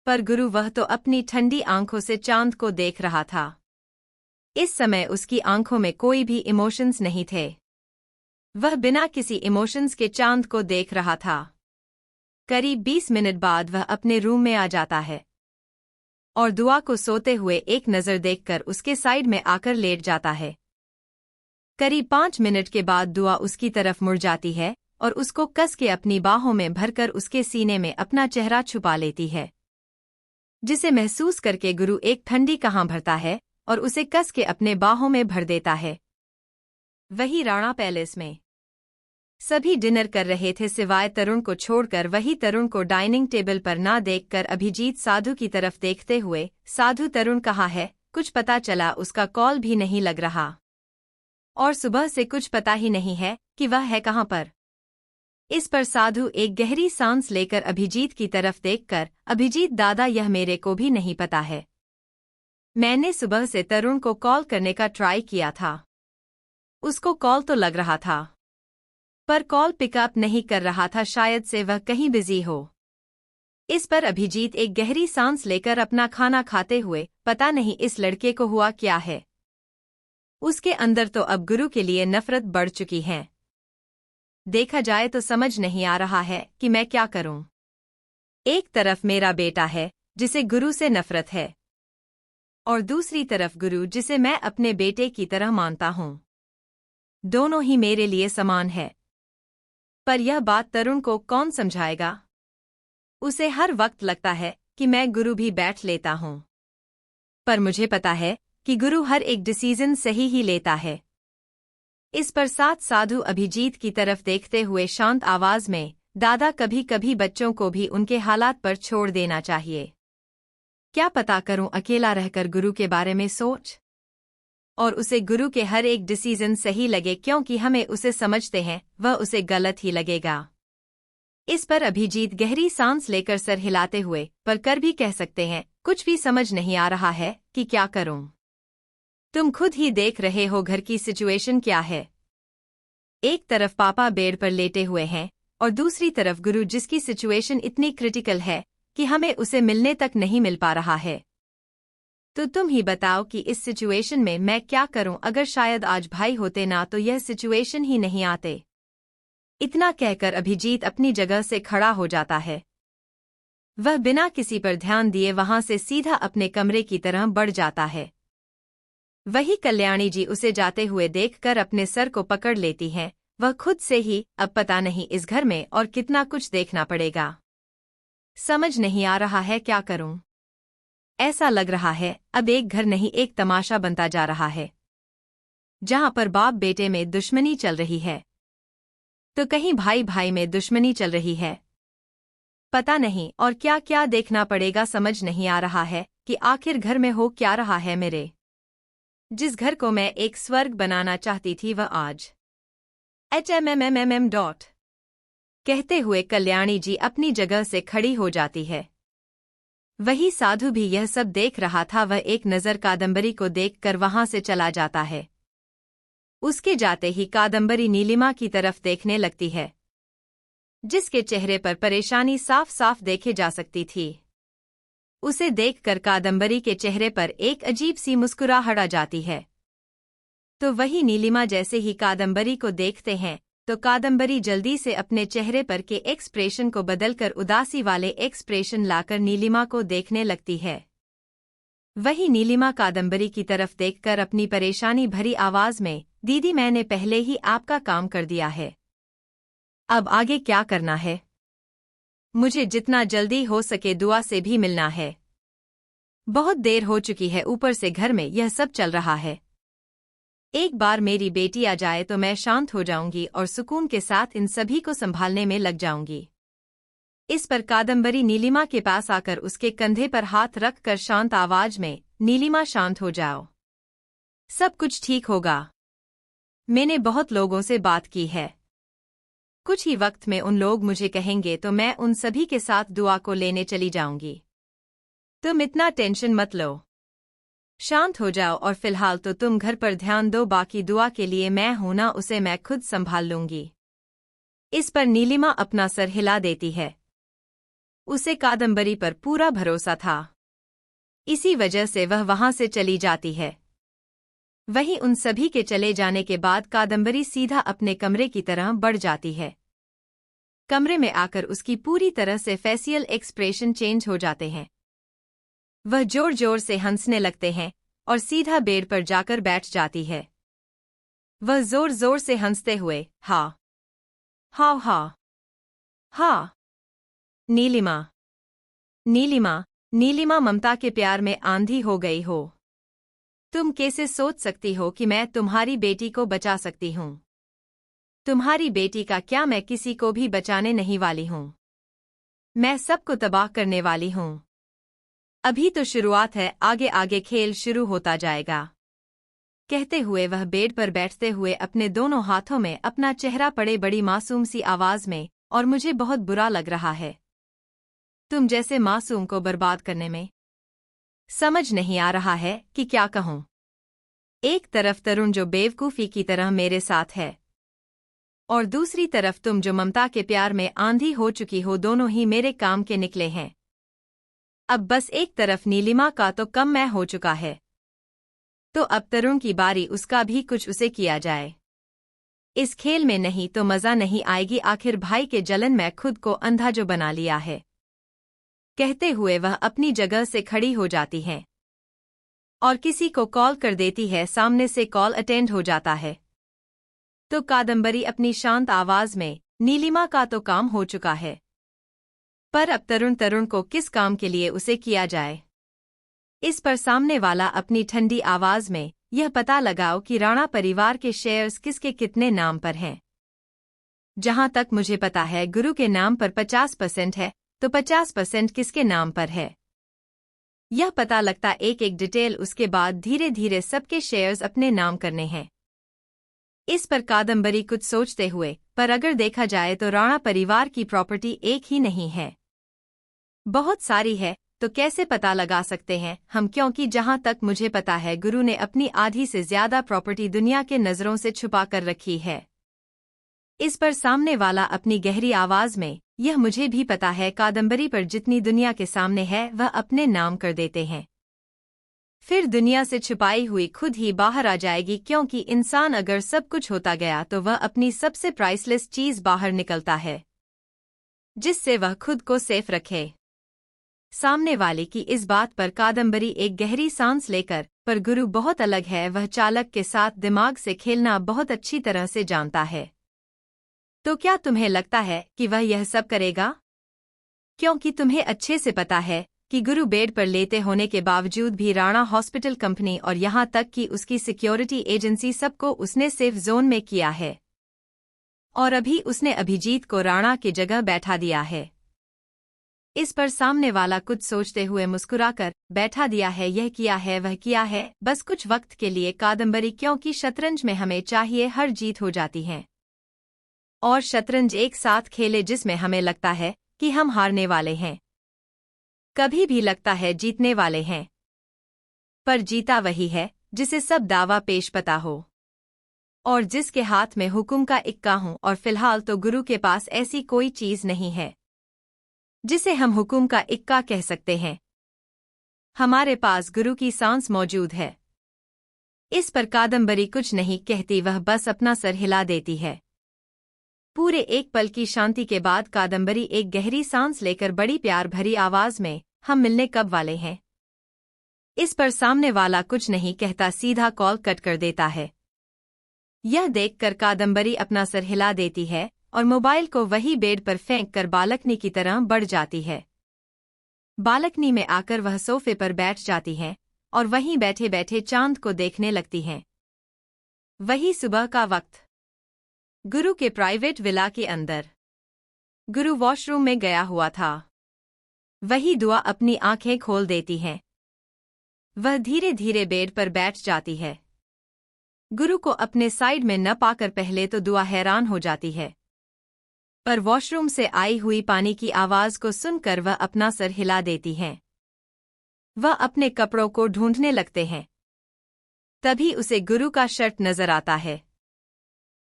पर गुरु वह तो अपनी ठंडी आंखों से चांद को देख रहा था। इस समय उसकी आंखों में कोई भी इमोशंस नहीं थे। वह बिना किसी इमोशंस के चांद को देख रहा था। करीब 20 मिनट बाद वह अपने रूम में आ जाता है और दुआ को सोते हुए एक नज़र देखकर उसके साइड में आकर लेट जाता है। करीब 5 मिनट के बाद दुआ उसकी तरफ मुड़ जाती है और उसको कस के अपनी बाहों में भरकर उसके सीने में अपना चेहरा छुपा लेती है, जिसे महसूस करके गुरु एक ठंडी कहां भरता है और उसे कस के अपने बाहों में भर देता है। वही राणा पैलेस में सभी डिनर कर रहे थे सिवाय तरुण को छोड़कर। वही तरुण को डाइनिंग टेबल पर ना देखकर अभिजीत साधु की तरफ देखते हुए, साधु तरुण कहाँ है? कुछ पता चला उसका कॉल भी नहीं लग रहा और सुबह से कुछ पता ही नहीं है कि वह है कहाँ पर। इस पर साधु एक गहरी सांस लेकर अभिजीत की तरफ देखकर, अभिजीत दादा यह मेरे को भी नहीं पता है। मैंने सुबह से तरुण को कॉल करने का ट्राई किया था, उसको कॉल तो लग रहा था पर कॉल पिकअप नहीं कर रहा था, शायद से वह कहीं बिजी हो। इस पर अभिजीत एक गहरी सांस लेकर अपना खाना खाते हुए, पता नहीं इस लड़के को हुआ क्या है, उसके अंदर तो अब गुरु के लिए नफरत बढ़ चुकी है। देखा जाए तो समझ नहीं आ रहा है कि मैं क्या करूं। एक तरफ मेरा बेटा है जिसे गुरु से नफरत है और दूसरी तरफ गुरु जिसे मैं अपने बेटे की तरह मानता हूँ। दोनों ही मेरे लिए समान है। पर यह बात तरुण को कौन समझाएगा? उसे हर वक्त लगता है कि मैं गुरु भी बैठ लेता हूँ। पर मुझे पता है कि गुरु हर एक डिसीजन सही ही लेता है। इस पर साधु अभिजीत की तरफ देखते हुए शांत आवाज में, दादा कभी कभी बच्चों को भी उनके हालात पर छोड़ देना चाहिए। क्या पता करूं अकेला रहकर गुरु के बारे में सोच और उसे गुरु के हर एक डिसीजन सही लगे क्योंकि हमें उसे समझते हैं, वह उसे गलत ही लगेगा। इस पर अभिजीत गहरी सांस लेकर सर हिलाते हुए पर कर भी कह सकते हैं, कुछ भी समझ नहीं आ रहा है कि क्या करूं। तुम खुद ही देख रहे हो घर की सिचुएशन क्या है। एक तरफ पापा बेड पर लेटे हुए हैं और दूसरी तरफ गुरु जिसकी सिचुएशन इतनी क्रिटिकल है कि हमें उसे मिलने तक नहीं मिल पा रहा है। तो तुम ही बताओ कि इस सिचुएशन में मैं क्या करूं। अगर शायद आज भाई होते ना तो यह सिचुएशन ही नहीं आते। इतना कहकर अभिजीत अपनी जगह से खड़ा हो जाता है। वह बिना किसी पर ध्यान दिए वहां से सीधा अपने कमरे की तरह बढ़ जाता है। वही कल्याणी जी उसे जाते हुए देखकर अपने सर को पकड़ लेती हैं। वह खुद से ही अब पता नहीं इस घर में और कितना कुछ देखना पड़ेगा। समझ नहीं आ रहा है क्या करूं। ऐसा लग रहा है अब एक घर नहीं एक तमाशा बनता जा रहा है, जहां पर बाप बेटे में दुश्मनी चल रही है तो कहीं भाई भाई में दुश्मनी चल रही है। पता नहीं और क्या क्या देखना पड़ेगा। समझ नहीं आ रहा है कि आखिर घर में हो क्या रहा है। मेरे जिस घर को मैं एक स्वर्ग बनाना चाहती थी वह आज HMMMMM. कहते हुए कल्याणी जी अपनी जगह से खड़ी हो जाती है। वही साधु भी यह सब देख रहा था। वह एक नज़र कादंबरी को देखकर वहां से चला जाता है। उसके जाते ही कादंबरी नीलिमा की तरफ देखने लगती है, जिसके चेहरे पर परेशानी साफ साफ देखे जा सकती थी। उसे देखकर कादंबरी के चेहरे पर एक अजीब सी मुस्कुराहट आ जाती है। तो वही नीलिमा जैसे ही कादंबरी को देखते हैं तो कादंबरी जल्दी से अपने चेहरे पर के एक्सप्रेशन को बदलकर उदासी वाले एक्सप्रेशन लाकर नीलिमा को देखने लगती है। वही नीलिमा कादंबरी की तरफ देखकर अपनी परेशानी भरी आवाज में, दीदी मैंने पहले ही आपका काम कर दिया है, अब आगे क्या करना है? मुझे जितना जल्दी हो सके दुआ से भी मिलना है। बहुत देर हो चुकी है, ऊपर से घर में यह सब चल रहा है। एक बार मेरी बेटी आ जाए तो मैं शांत हो जाऊंगी और सुकून के साथ इन सभी को संभालने में लग जाऊंगी। इस पर कादंबरी नीलिमा के पास आकर उसके कंधे पर हाथ रखकर शांत आवाज में, नीलिमा शांत हो जाओ, सब कुछ ठीक होगा। मैंने बहुत लोगों से बात की है, कुछ ही वक्त में उन लोग मुझे कहेंगे तो मैं उन सभी के साथ दुआ को लेने चली जाऊंगी। तुम इतना टेंशन मत लो, शांत हो जाओ और फिलहाल तो तुम घर पर ध्यान दो, बाकी दुआ के लिए मैं हूं ना, उसे मैं खुद संभाल लूंगी। इस पर नीलिमा अपना सर हिला देती है। उसे कादंबरी पर पूरा भरोसा था, इसी वजह से वह वहां से चली जाती है। वहीं उन सभी के चले जाने के बाद कादंबरी सीधा अपने कमरे की तरह बढ़ जाती है। कमरे में आकर उसकी पूरी तरह से फेशियल एक्सप्रेशन चेंज हो जाते हैं। वह जोर जोर से हंसने लगते हैं और सीधा बेड पर जाकर बैठ जाती है। वह जोर जोर से हंसते हुए, हा हा हा हा, नीलिमा नीलिमा नीलिमा ममता के प्यार में आंधी हो गई हो। तुम कैसे सोच सकती हो कि मैं तुम्हारी बेटी को बचा सकती हूँ? तुम्हारी बेटी का क्या, मैं किसी को भी बचाने नहीं वाली हूँ। मैं सबको तबाह करने वाली हूँ। अभी तो शुरुआत है, आगे आगे खेल शुरू होता जाएगा। कहते हुए वह बेड पर बैठते हुए अपने दोनों हाथों में अपना चेहरा पड़े बड़ी मासूम सी आवाज में, और मुझे बहुत बुरा लग रहा है तुम जैसे मासूम को बर्बाद करने में। समझ नहीं आ रहा है कि क्या कहूँ। एक तरफ तरुण जो बेवकूफ़ी की तरह मेरे साथ है और दूसरी तरफ तुम जो ममता के प्यार में आंधी हो चुकी हो। दोनों ही मेरे काम के निकले हैं। अब बस एक तरफ नीलिमा का तो कम मैं हो चुका है, तो अब तरुण की बारी, उसका भी कुछ उसे किया जाए। इस खेल में नहीं तो मजा नहीं आएगी। आखिर भाई के जलन में खुद को अंधा जो बना लिया है। कहते हुए वह अपनी जगह से खड़ी हो जाती हैं। और किसी को कॉल कर देती है। सामने से कॉल अटेंड हो जाता है तो कादम्बरी अपनी शांत आवाज में, नीलिमा का तो काम हो चुका है, पर अब तरुण को किस काम के लिए उसे किया जाए। इस पर सामने वाला अपनी ठंडी आवाज में, यह पता लगाओ कि राणा परिवार के शेयर्स किसके कितने नाम पर हैं। जहां तक मुझे पता है गुरु के नाम पर 50% है, तो 50% किसके नाम पर है। यह पता लगता एक एक डिटेल, उसके बाद धीरे धीरे सबके शेयर्स अपने नाम करने हैं। इस पर कादम्बरी कुछ सोचते हुए, पर अगर देखा जाए तो राणा परिवार की प्रॉपर्टी एक ही नहीं है, बहुत सारी है, तो कैसे पता लगा सकते हैं हम, क्योंकि जहां तक मुझे पता है गुरु ने अपनी आधी से ज्यादा प्रॉपर्टी दुनिया के नजरों से छुपा कर रखी है। इस पर सामने वाला अपनी गहरी आवाज में, यह मुझे भी पता है, कादम्बरी पर जितनी दुनिया के सामने है वह अपने नाम कर देते हैं। फिर दुनिया से छुपाई हुई खुद ही बाहर आ जाएगी, क्योंकि इंसान अगर सब कुछ होता गया तो वह अपनी सबसे प्राइसलेस चीज बाहर निकलता है, जिससे वह खुद को सेफ रखे। सामने वाले की इस बात पर कादम्बरी एक गहरी सांस लेकर, पर गुरु बहुत अलग है, वह चालक के साथ दिमाग से खेलना बहुत अच्छी तरह से जानता है। तो क्या तुम्हें लगता है कि वह यह सब करेगा? क्योंकि तुम्हें अच्छे से पता है कि गुरु बेड पर लेटे होने के बावजूद भी राणा हॉस्पिटल कंपनी और यहां तक कि उसकी सिक्योरिटी एजेंसी सबको उसने सेफ जोन में किया है, और अभी उसने अभिजीत को राणा की जगह बैठा दिया है। इस पर सामने वाला कुछ सोचते हुए मुस्कुराकर, बैठा दिया है, यह किया है, वह किया है, बस कुछ वक्त के लिए कादम्बरी, क्योंकि शतरंज में हमें चाहिए हर जीत हो जाती है, और शतरंज एक साथ खेले जिसमें हमें लगता है कि हम हारने वाले हैं, कभी भी लगता है जीतने वाले हैं, पर जीता वही है जिसे सब दावा पेश पता हो, और जिसके हाथ में हुक्म का इक्का हो। और फिलहाल तो गुरु के पास ऐसी कोई चीज नहीं है जिसे हम हुक्म का इक्का कह सकते हैं। हमारे पास गुरु की सांस मौजूद है। इस पर कादम्बरी कुछ नहीं कहती, वह बस अपना सर हिला देती है। पूरे एक पल की शांति के बाद कादम्बरी एक गहरी सांस लेकर बड़ी प्यार भरी आवाज में, हम मिलने कब वाले हैं? इस पर सामने वाला कुछ नहीं कहता, सीधा कॉल कट कर देता है। यह देखकर कादम्बरी अपना सर हिला देती है और मोबाइल को वही बेड पर फेंक कर बालकनी की तरह बढ़ जाती है। बालकनी में आकर वह सोफे पर बैठ जाती है और वहीं बैठे बैठे चांद को देखने लगती हैं। वही सुबह का वक्त, गुरु के प्राइवेट विला के अंदर। गुरु वॉशरूम में गया हुआ था। वही दुआ अपनी आंखें खोल देती है। वह धीरे धीरे बेड पर बैठ जाती है। गुरु को अपने साइड में न पाकर पहले तो दुआ हैरान हो जाती है, पर वॉशरूम से आई हुई पानी की आवाज को सुनकर वह अपना सर हिला देती हैं। वह अपने कपड़ों को ढूंढने लगते हैं। तभी उसे गुरु का शर्ट नजर आता है,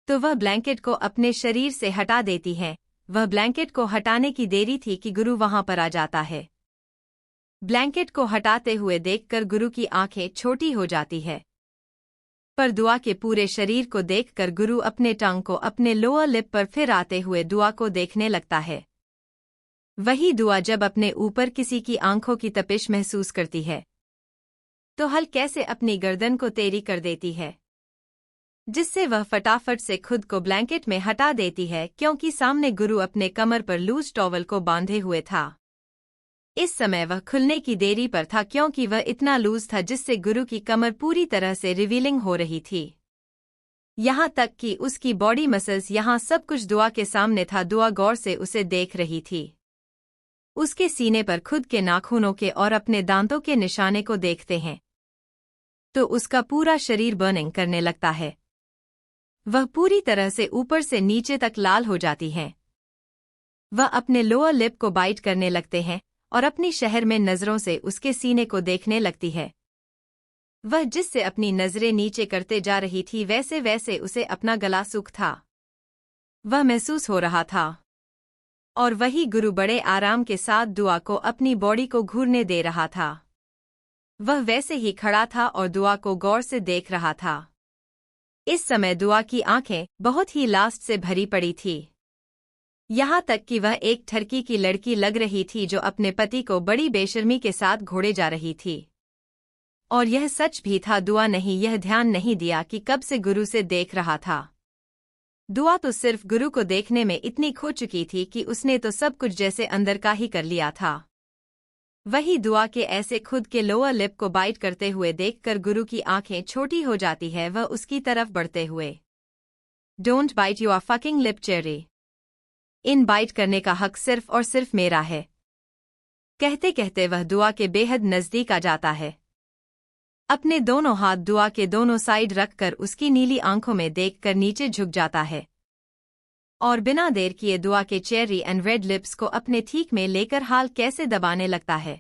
तो वह ब्लैंकेट को अपने शरीर से हटा देती है। वह ब्लैंकेट को हटाने की देरी थी कि गुरु वहां पर आ जाता है। ब्लैंकेट को हटाते हुए देखकर गुरु की आंखें छोटी हो जाती है, पर दुआ के पूरे शरीर को देखकर गुरु अपने टंग को अपने लोअर लिप पर फिर आते हुए दुआ को देखने लगता है। वही दुआ जब अपने ऊपर किसी की आंखों की तपिश महसूस करती है तो हल कैसे अपनी गर्दन को तेरी कर देती है, जिससे वह फटाफट से खुद को ब्लैंकेट में हटा देती है, क्योंकि सामने गुरु अपने कमर पर लूज टॉवल को बांधे हुए था। इस समय वह खुलने की देरी पर था, क्योंकि वह इतना लूज था जिससे गुरु की कमर पूरी तरह से रिवीलिंग हो रही थी। यहाँ तक कि उसकी बॉडी मसल्स, यहाँ सब कुछ दुआ के सामने था। दुआ गौर से उसे देख रही थी। उसके सीने पर खुद के नाखूनों के और अपने दांतों के निशाने को देखते हैं तो उसका पूरा शरीर बर्निंग करने लगता है। वह पूरी तरह से ऊपर से नीचे तक लाल हो जाती हैं। वह अपने लोअर लिप को बाइट करने लगते हैं और अपनी शहर में नजरों से उसके सीने को देखने लगती है। वह जिससे अपनी नजरें नीचे करते जा रही थी वैसे वैसे उसे अपना गला सूख था, वह महसूस हो रहा था। और वही गुरु बड़े आराम के साथ दुआ को अपनी बॉडी को घूरने दे रहा था। वह वैसे ही खड़ा था और दुआ को गौर से देख रहा था। इस समय दुआ की आंखें बहुत ही लास्ट से भरी पड़ी थी। यहाँ तक कि वह एक ठरकी की लड़की लग रही थी जो अपने पति को बड़ी बेशर्मी के साथ घोड़े जा रही थी। और यह सच भी था। दुआ नहीं यह ध्यान नहीं दिया कि कब से गुरु से देख रहा था। दुआ तो सिर्फ गुरु को देखने में इतनी खो चुकी थी कि उसने तो सब कुछ जैसे अंदर का ही कर लिया था। वही दुआ के ऐसे खुद के लोअर लिप को बाइट करते हुए देखकर गुरु की आंखें छोटी हो जाती है। वह उसकी तरफ बढ़ते हुए, don't bite your fucking lip Cherry. इन बाइट करने का हक सिर्फ और सिर्फ मेरा है। कहते कहते वह दुआ के बेहद नजदीक आ जाता है। अपने दोनों हाथ दुआ के दोनों साइड रखकर उसकी नीली आंखों में देखकर नीचे झुक जाता है और बिना देर किए दुआ के चेरी एंड रेड लिप्स को अपने ठीक में लेकर हाल कैसे दबाने लगता है,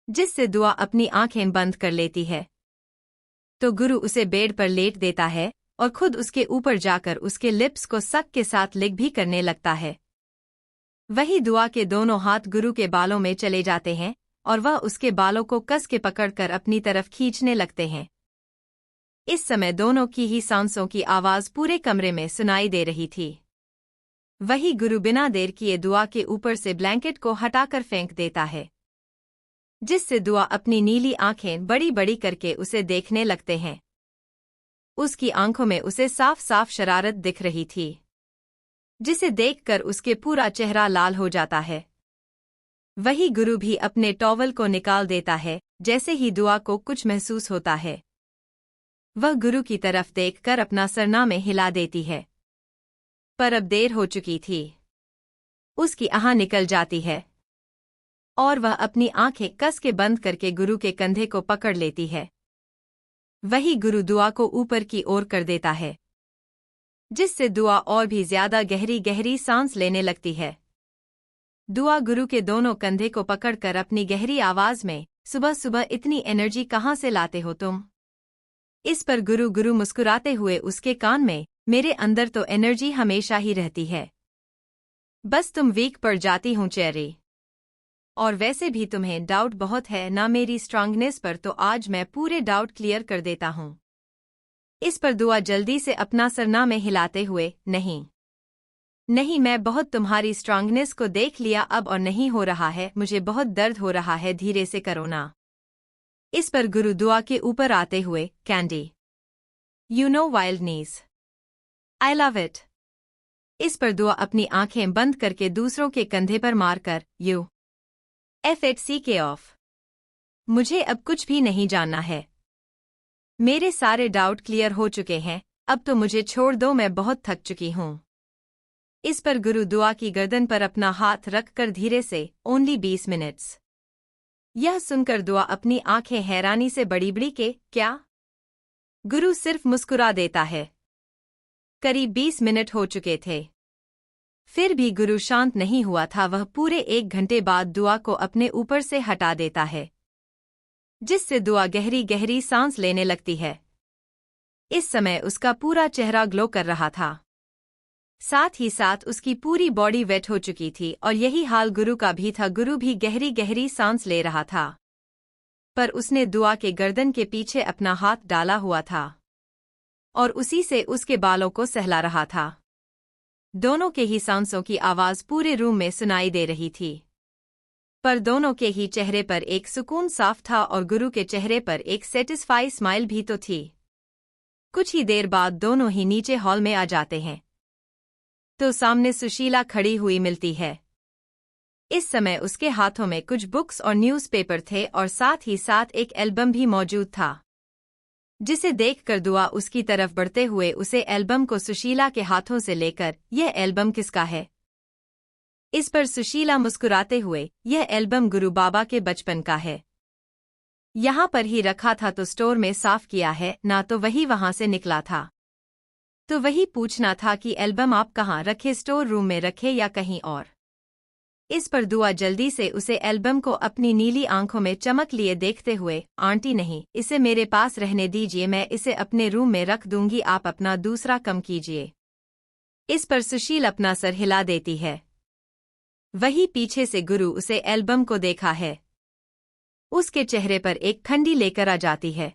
जिससे दुआ अपनी आंखें बंद कर लेती है। तो गुरु उसे बेड पर लेट देता है और खुद उसके ऊपर जाकर उसके लिप्स को सक के साथ लिक भी करने लगता है। वही दुआ के दोनों हाथ गुरु के बालों में चले जाते हैं और वह उसके बालों को कस के पकड़कर अपनी तरफ खींचने लगते हैं। इस समय दोनों की ही सांसों की आवाज पूरे कमरे में सुनाई दे रही थी। वही गुरु बिना देर किए दुआ के ऊपर से ब्लैंकेट को हटाकर फेंक देता है, जिससे दुआ अपनी नीली आंखें बड़ी बड़ी करके उसे देखने लगते हैं। उसकी आंखों में उसे साफ साफ शरारत दिख रही थी, जिसे देखकर उसके पूरा चेहरा लाल हो जाता है। वही गुरु भी अपने टॉवल को निकाल देता है जैसे ही दुआ को कुछ महसूस होता है। वह गुरु की तरफ देखकर अपना सरनामे हिला देती है, पर अब देर हो चुकी थी। उसकी आह निकल जाती है और वह अपनी आंखें कस के बंद करके गुरु के कंधे को पकड़ लेती है। वही गुरु दुआ को ऊपर की ओर कर देता है, जिससे दुआ और भी ज्यादा गहरी गहरी सांस लेने लगती है। दुआ गुरु के दोनों कंधे को पकड़कर अपनी गहरी आवाज में, सुबह सुबह इतनी एनर्जी कहाँ से लाते हो तुम? इस पर गुरु मुस्कुराते हुए उसके कान में, मेरे अंदर तो एनर्जी हमेशा ही रहती है, बस तुम वीक पड़ जाती हूँ चेरी। और वैसे भी तुम्हें डाउट बहुत है ना मेरी स्ट्रांगनेस पर, तो आज मैं पूरे डाउट क्लियर कर देता हूँ। इस पर दुआ जल्दी से अपना सरनामे हिलाते हुए, नहीं नहीं, मैं बहुत तुम्हारी स्ट्रांगनेस को देख लिया अब और नहीं हो रहा है, मुझे बहुत दर्द हो रहा है, धीरे से करो ना। इस पर गुरु दुआ के ऊपर आते हुए, candy you know wild knees, I love it. इस पर दुआ अपनी आंखें बंद करके दूसरों के कंधे पर मारकर, यू एफ एट सी के ऑफ। मुझे अब कुछ भी नहीं जानना है, मेरे सारे डाउट क्लियर हो चुके हैं, अब तो मुझे छोड़ दो, मैं बहुत थक चुकी हूँ। इस पर गुरु दुआ की गर्दन पर अपना हाथ रखकर धीरे से, ओनली 20 मिनट्स। यह सुनकर दुआ अपनी आंखें हैरानी से बड़ी बड़ी के, क्या? गुरु सिर्फ मुस्कुरा देता है। करीब 20 मिनट हो चुके थे, फिर भी गुरु शांत नहीं हुआ था। वह पूरे 1 घंटे बाद दुआ को अपने ऊपर से हटा देता है, जिससे दुआ गहरी गहरी सांस लेने लगती है। इस समय उसका पूरा चेहरा ग्लो कर रहा था, साथ ही साथ उसकी पूरी बॉडी वेट हो चुकी थी और यही हाल गुरु का भी था। गुरु भी गहरी गहरी सांस ले रहा था, पर उसने दुआ के गर्दन के पीछे अपना हाथ डाला हुआ था और उसी से उसके बालों को सहला रहा था। दोनों के ही सांसों की आवाज पूरे रूम में सुनाई दे रही थी, पर दोनों के ही चेहरे पर एक सुकून साफ था और गुरु के चेहरे पर एक सेटिस्फाई स्माइल भी तो थी। कुछ ही देर बाद दोनों ही नीचे हॉल में आ जाते हैं, तो सामने सुशीला खड़ी हुई मिलती है। इस समय उसके हाथों में कुछ बुक्स और न्यूज़पेपर थे और साथ ही साथ एक एल्बम भी मौजूद था, जिसे देखकर दुआ उसकी तरफ बढ़ते हुए उसे एल्बम को सुशीला के हाथों से लेकर, यह एल्बम किसका है? इस पर सुशीला मुस्कुराते हुए, यह एल्बम गुरु बाबा के बचपन का है, यहाँ पर ही रखा था तो स्टोर में साफ किया है ना, तो वही वहाँ से निकला था, तो वही पूछना था कि एल्बम आप कहाँ रखे, स्टोर रूम में रखे या कहीं और? इस पर दुआ जल्दी से उसे एल्बम को अपनी नीली आंखों में चमक लिए देखते हुए, आंटी नहीं, इसे मेरे पास रहने दीजिए, मैं इसे अपने रूम में रख दूंगी, आप अपना दूसरा कम कीजिए। इस पर सुशील अपना सर हिला देती है। वही पीछे से गुरु उसे एल्बम को देखा है, उसके चेहरे पर एक ठंडी लेकर आ जाती है।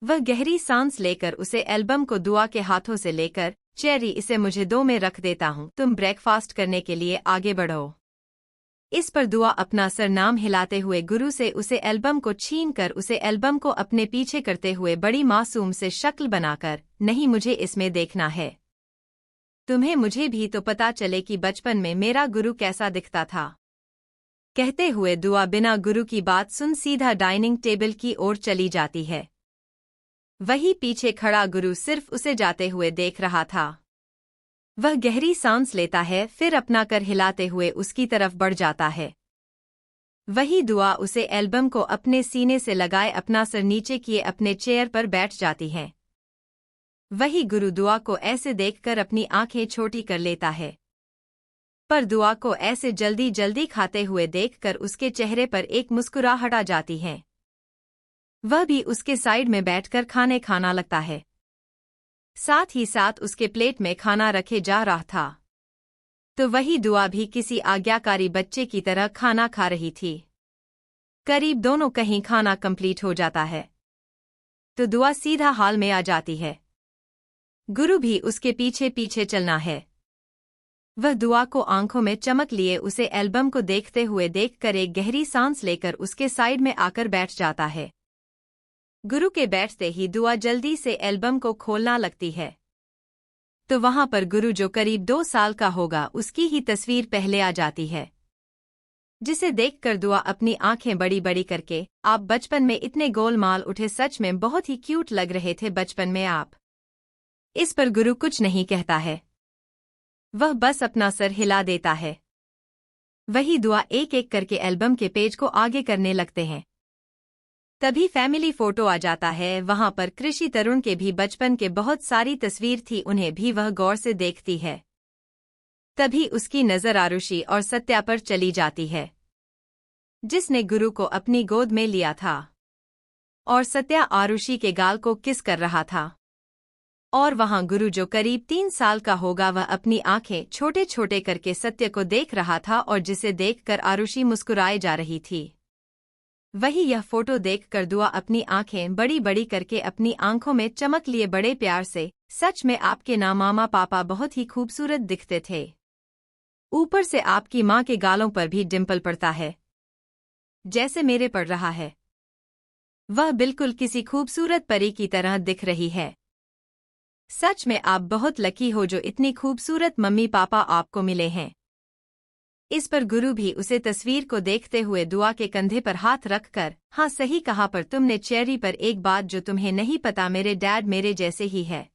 वह गहरी सांस लेकर उसे एल्बम को दुआ के हाथों से लेकर, चेरी इसे मुझे 2 में रख देता हूँ, तुम ब्रेकफास्ट करने के लिए आगे बढ़ो। इस पर दुआ अपना सर नाम हिलाते हुए गुरु से उसे एल्बम को छीनकर उसे एल्बम को अपने पीछे करते हुए बड़ी मासूम से शक्ल बनाकर, नहीं मुझे इसमें देखना है। तुम्हें मुझे भी तो पता चले कि बचपन में मेरा गुरु कैसा दिखता था। कहते हुए दुआ बिना गुरु की बात सुन सीधा डाइनिंग टेबल की ओर चली जाती है। वही पीछे खड़ा गुरु सिर्फ उसे जाते हुए देख रहा था। वह गहरी सांस लेता है, फिर अपना कर हिलाते हुए उसकी तरफ बढ़ जाता है। वही दुआ उसे एल्बम को अपने सीने से लगाए अपना सर नीचे किए अपने चेयर पर बैठ जाती है। वही गुरु दुआ को ऐसे देखकर अपनी आंखें छोटी कर लेता है, पर दुआ को ऐसे जल्दी जल्दी खाते हुए देखकर उसके चेहरे पर एक मुस्कुराहट आ जाती है। वह भी उसके साइड में बैठकर खाना लगता है। साथ ही साथ उसके प्लेट में खाना रखे जा रहा था, तो वही दुआ भी किसी आज्ञाकारी बच्चे की तरह खाना खा रही थी। करीब दोनों कहीं खाना कंप्लीट हो जाता है, तो दुआ सीधा हॉल में आ जाती है। गुरु भी उसके पीछे पीछे चलना है। वह दुआ को आंखों में चमक लिए उसे एल्बम को देखते हुए देखकर एक गहरी सांस लेकर उसके साइड में आकर बैठ जाता है। गुरु के बैठते ही दुआ जल्दी से एल्बम को खोलना लगती है, तो वहां पर गुरु जो करीब 2 साल का होगा उसकी ही तस्वीर पहले आ जाती है, जिसे देखकर दुआ अपनी आंखें बड़ी बड़ी करके, आप बचपन में इतने गोलमाल उठे, सच में बहुत ही क्यूट लग रहे थे बचपन में आप। इस पर गुरु कुछ नहीं कहता है, वह बस अपना सर हिला देता है। वही दुआ एक एक करके एल्बम के पेज को आगे करने लगते हैं। तभी फैमिली फोटो आ जाता है। वहां पर कृषि तरुण के भी बचपन के बहुत सारी तस्वीर थी, उन्हें भी वह गौर से देखती है। तभी उसकी नजर आरुषि और सत्या पर चली जाती है, जिसने गुरु को अपनी गोद में लिया था, और सत्या आरुषि के गाल को किस कर रहा था। और वहां गुरु जो करीब 3 साल का होगा, वह अपनी आंखें छोटे छोटे करके सत्य को देख रहा था, और जिसे देखकर आरुषि मुस्कुराए जा रही थी। वही यह फोटो देखकर दुआ अपनी आंखें बड़ी बड़ी करके अपनी आंखों में चमक लिए बड़े प्यार से, सच में आपके ना मामा पापा बहुत ही खूबसूरत दिखते थे। ऊपर से आपकी माँ के गालों पर भी डिंपल पड़ता है, जैसे मेरे पड़ रहा है। वह बिल्कुल किसी खूबसूरत परी की तरह दिख रही है। सच में आप बहुत लकी हो जो इतनी खूबसूरत मम्मी पापा आपको मिले हैं। इस पर गुरु भी उसे तस्वीर को देखते हुए दुआ के कंधे पर हाथ रखकर, हाँ सही कहा, पर तुमने चेरी पर एक बात जो तुम्हें नहीं पता, मेरे डैड मेरे जैसे ही है,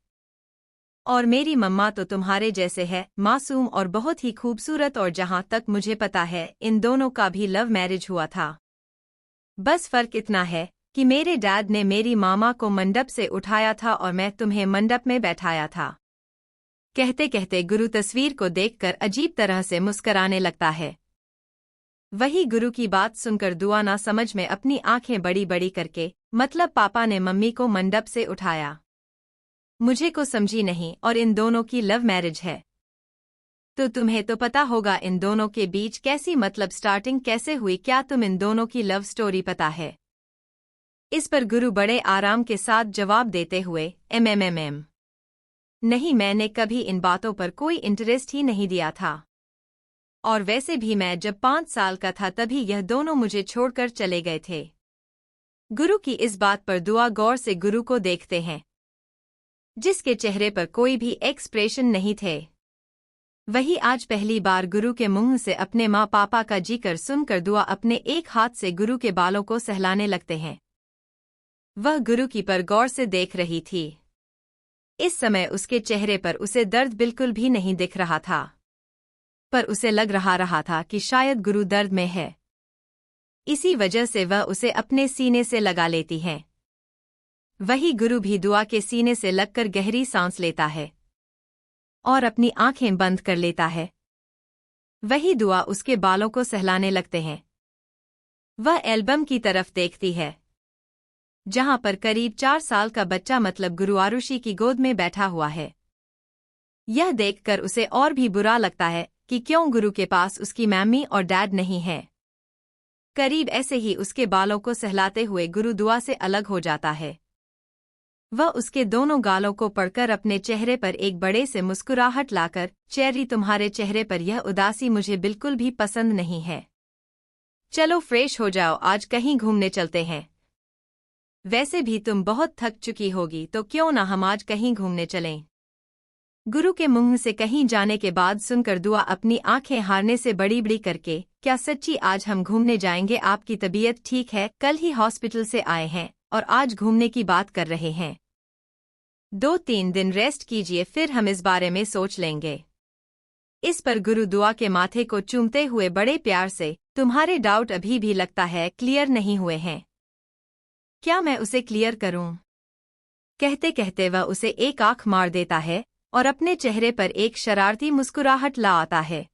और मेरी मम्मा तो तुम्हारे जैसे है, मासूम और बहुत ही खूबसूरत। और जहाँ तक मुझे पता है इन दोनों का भी लव मैरिज हुआ था। बस फर्क इतना है कि मेरे डैड ने मेरी मामा को मंडप से उठाया था और मैं तुम्हें मंडप में बैठाया था। कहते कहते गुरु तस्वीर को देखकर अजीब तरह से मुस्कराने लगता है। वही गुरु की बात सुनकर दुआ ना समझ में अपनी आंखें बड़ी बड़ी करके, मतलब पापा ने मम्मी को मंडप से उठाया? मुझे को समझी नहीं, और इन दोनों की लव मैरिज है, तो तुम्हें तो पता होगा इन दोनों के बीच कैसी, मतलब स्टार्टिंग कैसे हुई, क्या तुम इन दोनों की लव स्टोरी पता है? इस पर गुरु बड़े आराम के साथ जवाब देते हुए, नहीं, मैंने कभी इन बातों पर कोई इंटरेस्ट ही नहीं दिया था, और वैसे भी मैं जब 5 साल का था तभी यह दोनों मुझे छोड़कर चले गए थे। गुरु की इस बात पर दुआ गौर से गुरु को देखते हैं, जिसके चेहरे पर कोई भी एक्सप्रेशन नहीं थे। वही आज पहली बार गुरु के मुंह से अपने माँ पापा का जिक्र सुनकर दुआ अपने एक हाथ से गुरु के बालों को सहलाने लगते हैं। वह गुरु की पर गौर से देख रही थी। इस समय उसके चेहरे पर उसे दर्द बिल्कुल भी नहीं दिख रहा था, पर उसे लग रहा था कि शायद गुरु दर्द में है। इसी वजह से वह उसे अपने सीने से लगा लेती है। वही गुरु भी दुआ के सीने से लगकर गहरी सांस लेता है और अपनी आंखें बंद कर लेता है। वही दुआ उसके बालों को सहलाने लगते हैं। वह एल्बम की तरफ देखती है, जहां पर करीब 4 साल का बच्चा मतलब गुरु आरुषि की गोद में बैठा हुआ है। यह देखकर उसे और भी बुरा लगता है कि क्यों गुरु के पास उसकी मम्मी और डैड नहीं है। करीब ऐसे ही उसके बालों को सहलाते हुए गुरु दुआ से अलग हो जाता है। वह उसके दोनों गालों को पकड़कर अपने चेहरे पर एक बड़े से मुस्कुराहट लाकर, चेरी तुम्हारे चेहरे पर यह उदासी मुझे बिल्कुल भी पसंद नहीं है। चलो फ्रेश हो जाओ, आज कहीं घूमने चलते हैं। वैसे भी तुम बहुत थक चुकी होगी, तो क्यों ना हम आज कहीं घूमने चलें। गुरु के मुंह से कहीं जाने के बाद सुनकर दुआ अपनी आंखें हारने से बड़ी बड़ी करके, क्या सच्ची आज हम घूमने जाएंगे? आपकी तबीयत ठीक है? कल ही हॉस्पिटल से आए हैं और आज घूमने की बात कर रहे हैं। 2-3 दिन रेस्ट कीजिए, फिर हम इस बारे में सोच लेंगे। इस पर गुरु दुआ के माथे को चूमते हुए बड़े प्यार से, तुम्हारे डाउट अभी भी लगता है क्लियर नहीं हुए हैं, क्या मैं उसे क्लियर करूं? कहते कहते वह उसे एक आंख मार देता है और अपने चेहरे पर एक शरारती मुस्कुराहट ला आता है।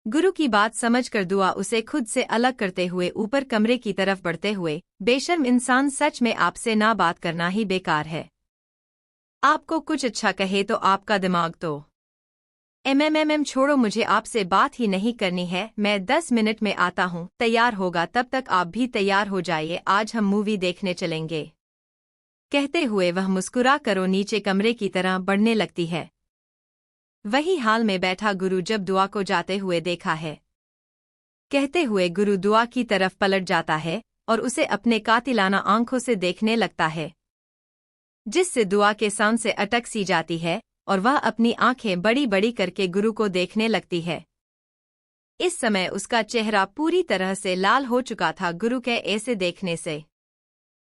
गुरु की बात समझकर दुआ उसे खुद से अलग करते हुए ऊपर कमरे की तरफ बढ़ते हुए, बेशर्म इंसान, सच में आपसे ना बात करना ही बेकार है। आपको कुछ अच्छा कहे तो आपका दिमाग तो छोड़ो, मुझे आपसे बात ही नहीं करनी है, मैं 10 मिनट में आता हूँ, तैयार होगा, तब तक आप भी तैयार हो जाइए, आज हम मूवी देखने चलेंगे। कहते हुए वह मुस्कुरा कर नीचे कमरे की तरह बढ़ने लगती है। वही हाल में बैठा गुरु जब दुआ को जाते हुए देखा है, कहते हुए गुरु दुआ की तरफ पलट जाता है और उसे अपने कातिलाना आंखों से देखने लगता है, जिससे दुआ के सांस से अटक सी जाती है और वह अपनी आंखें बड़ी बड़ी करके गुरु को देखने लगती है। इस समय उसका चेहरा पूरी तरह से लाल हो चुका था गुरु के ऐसे देखने से।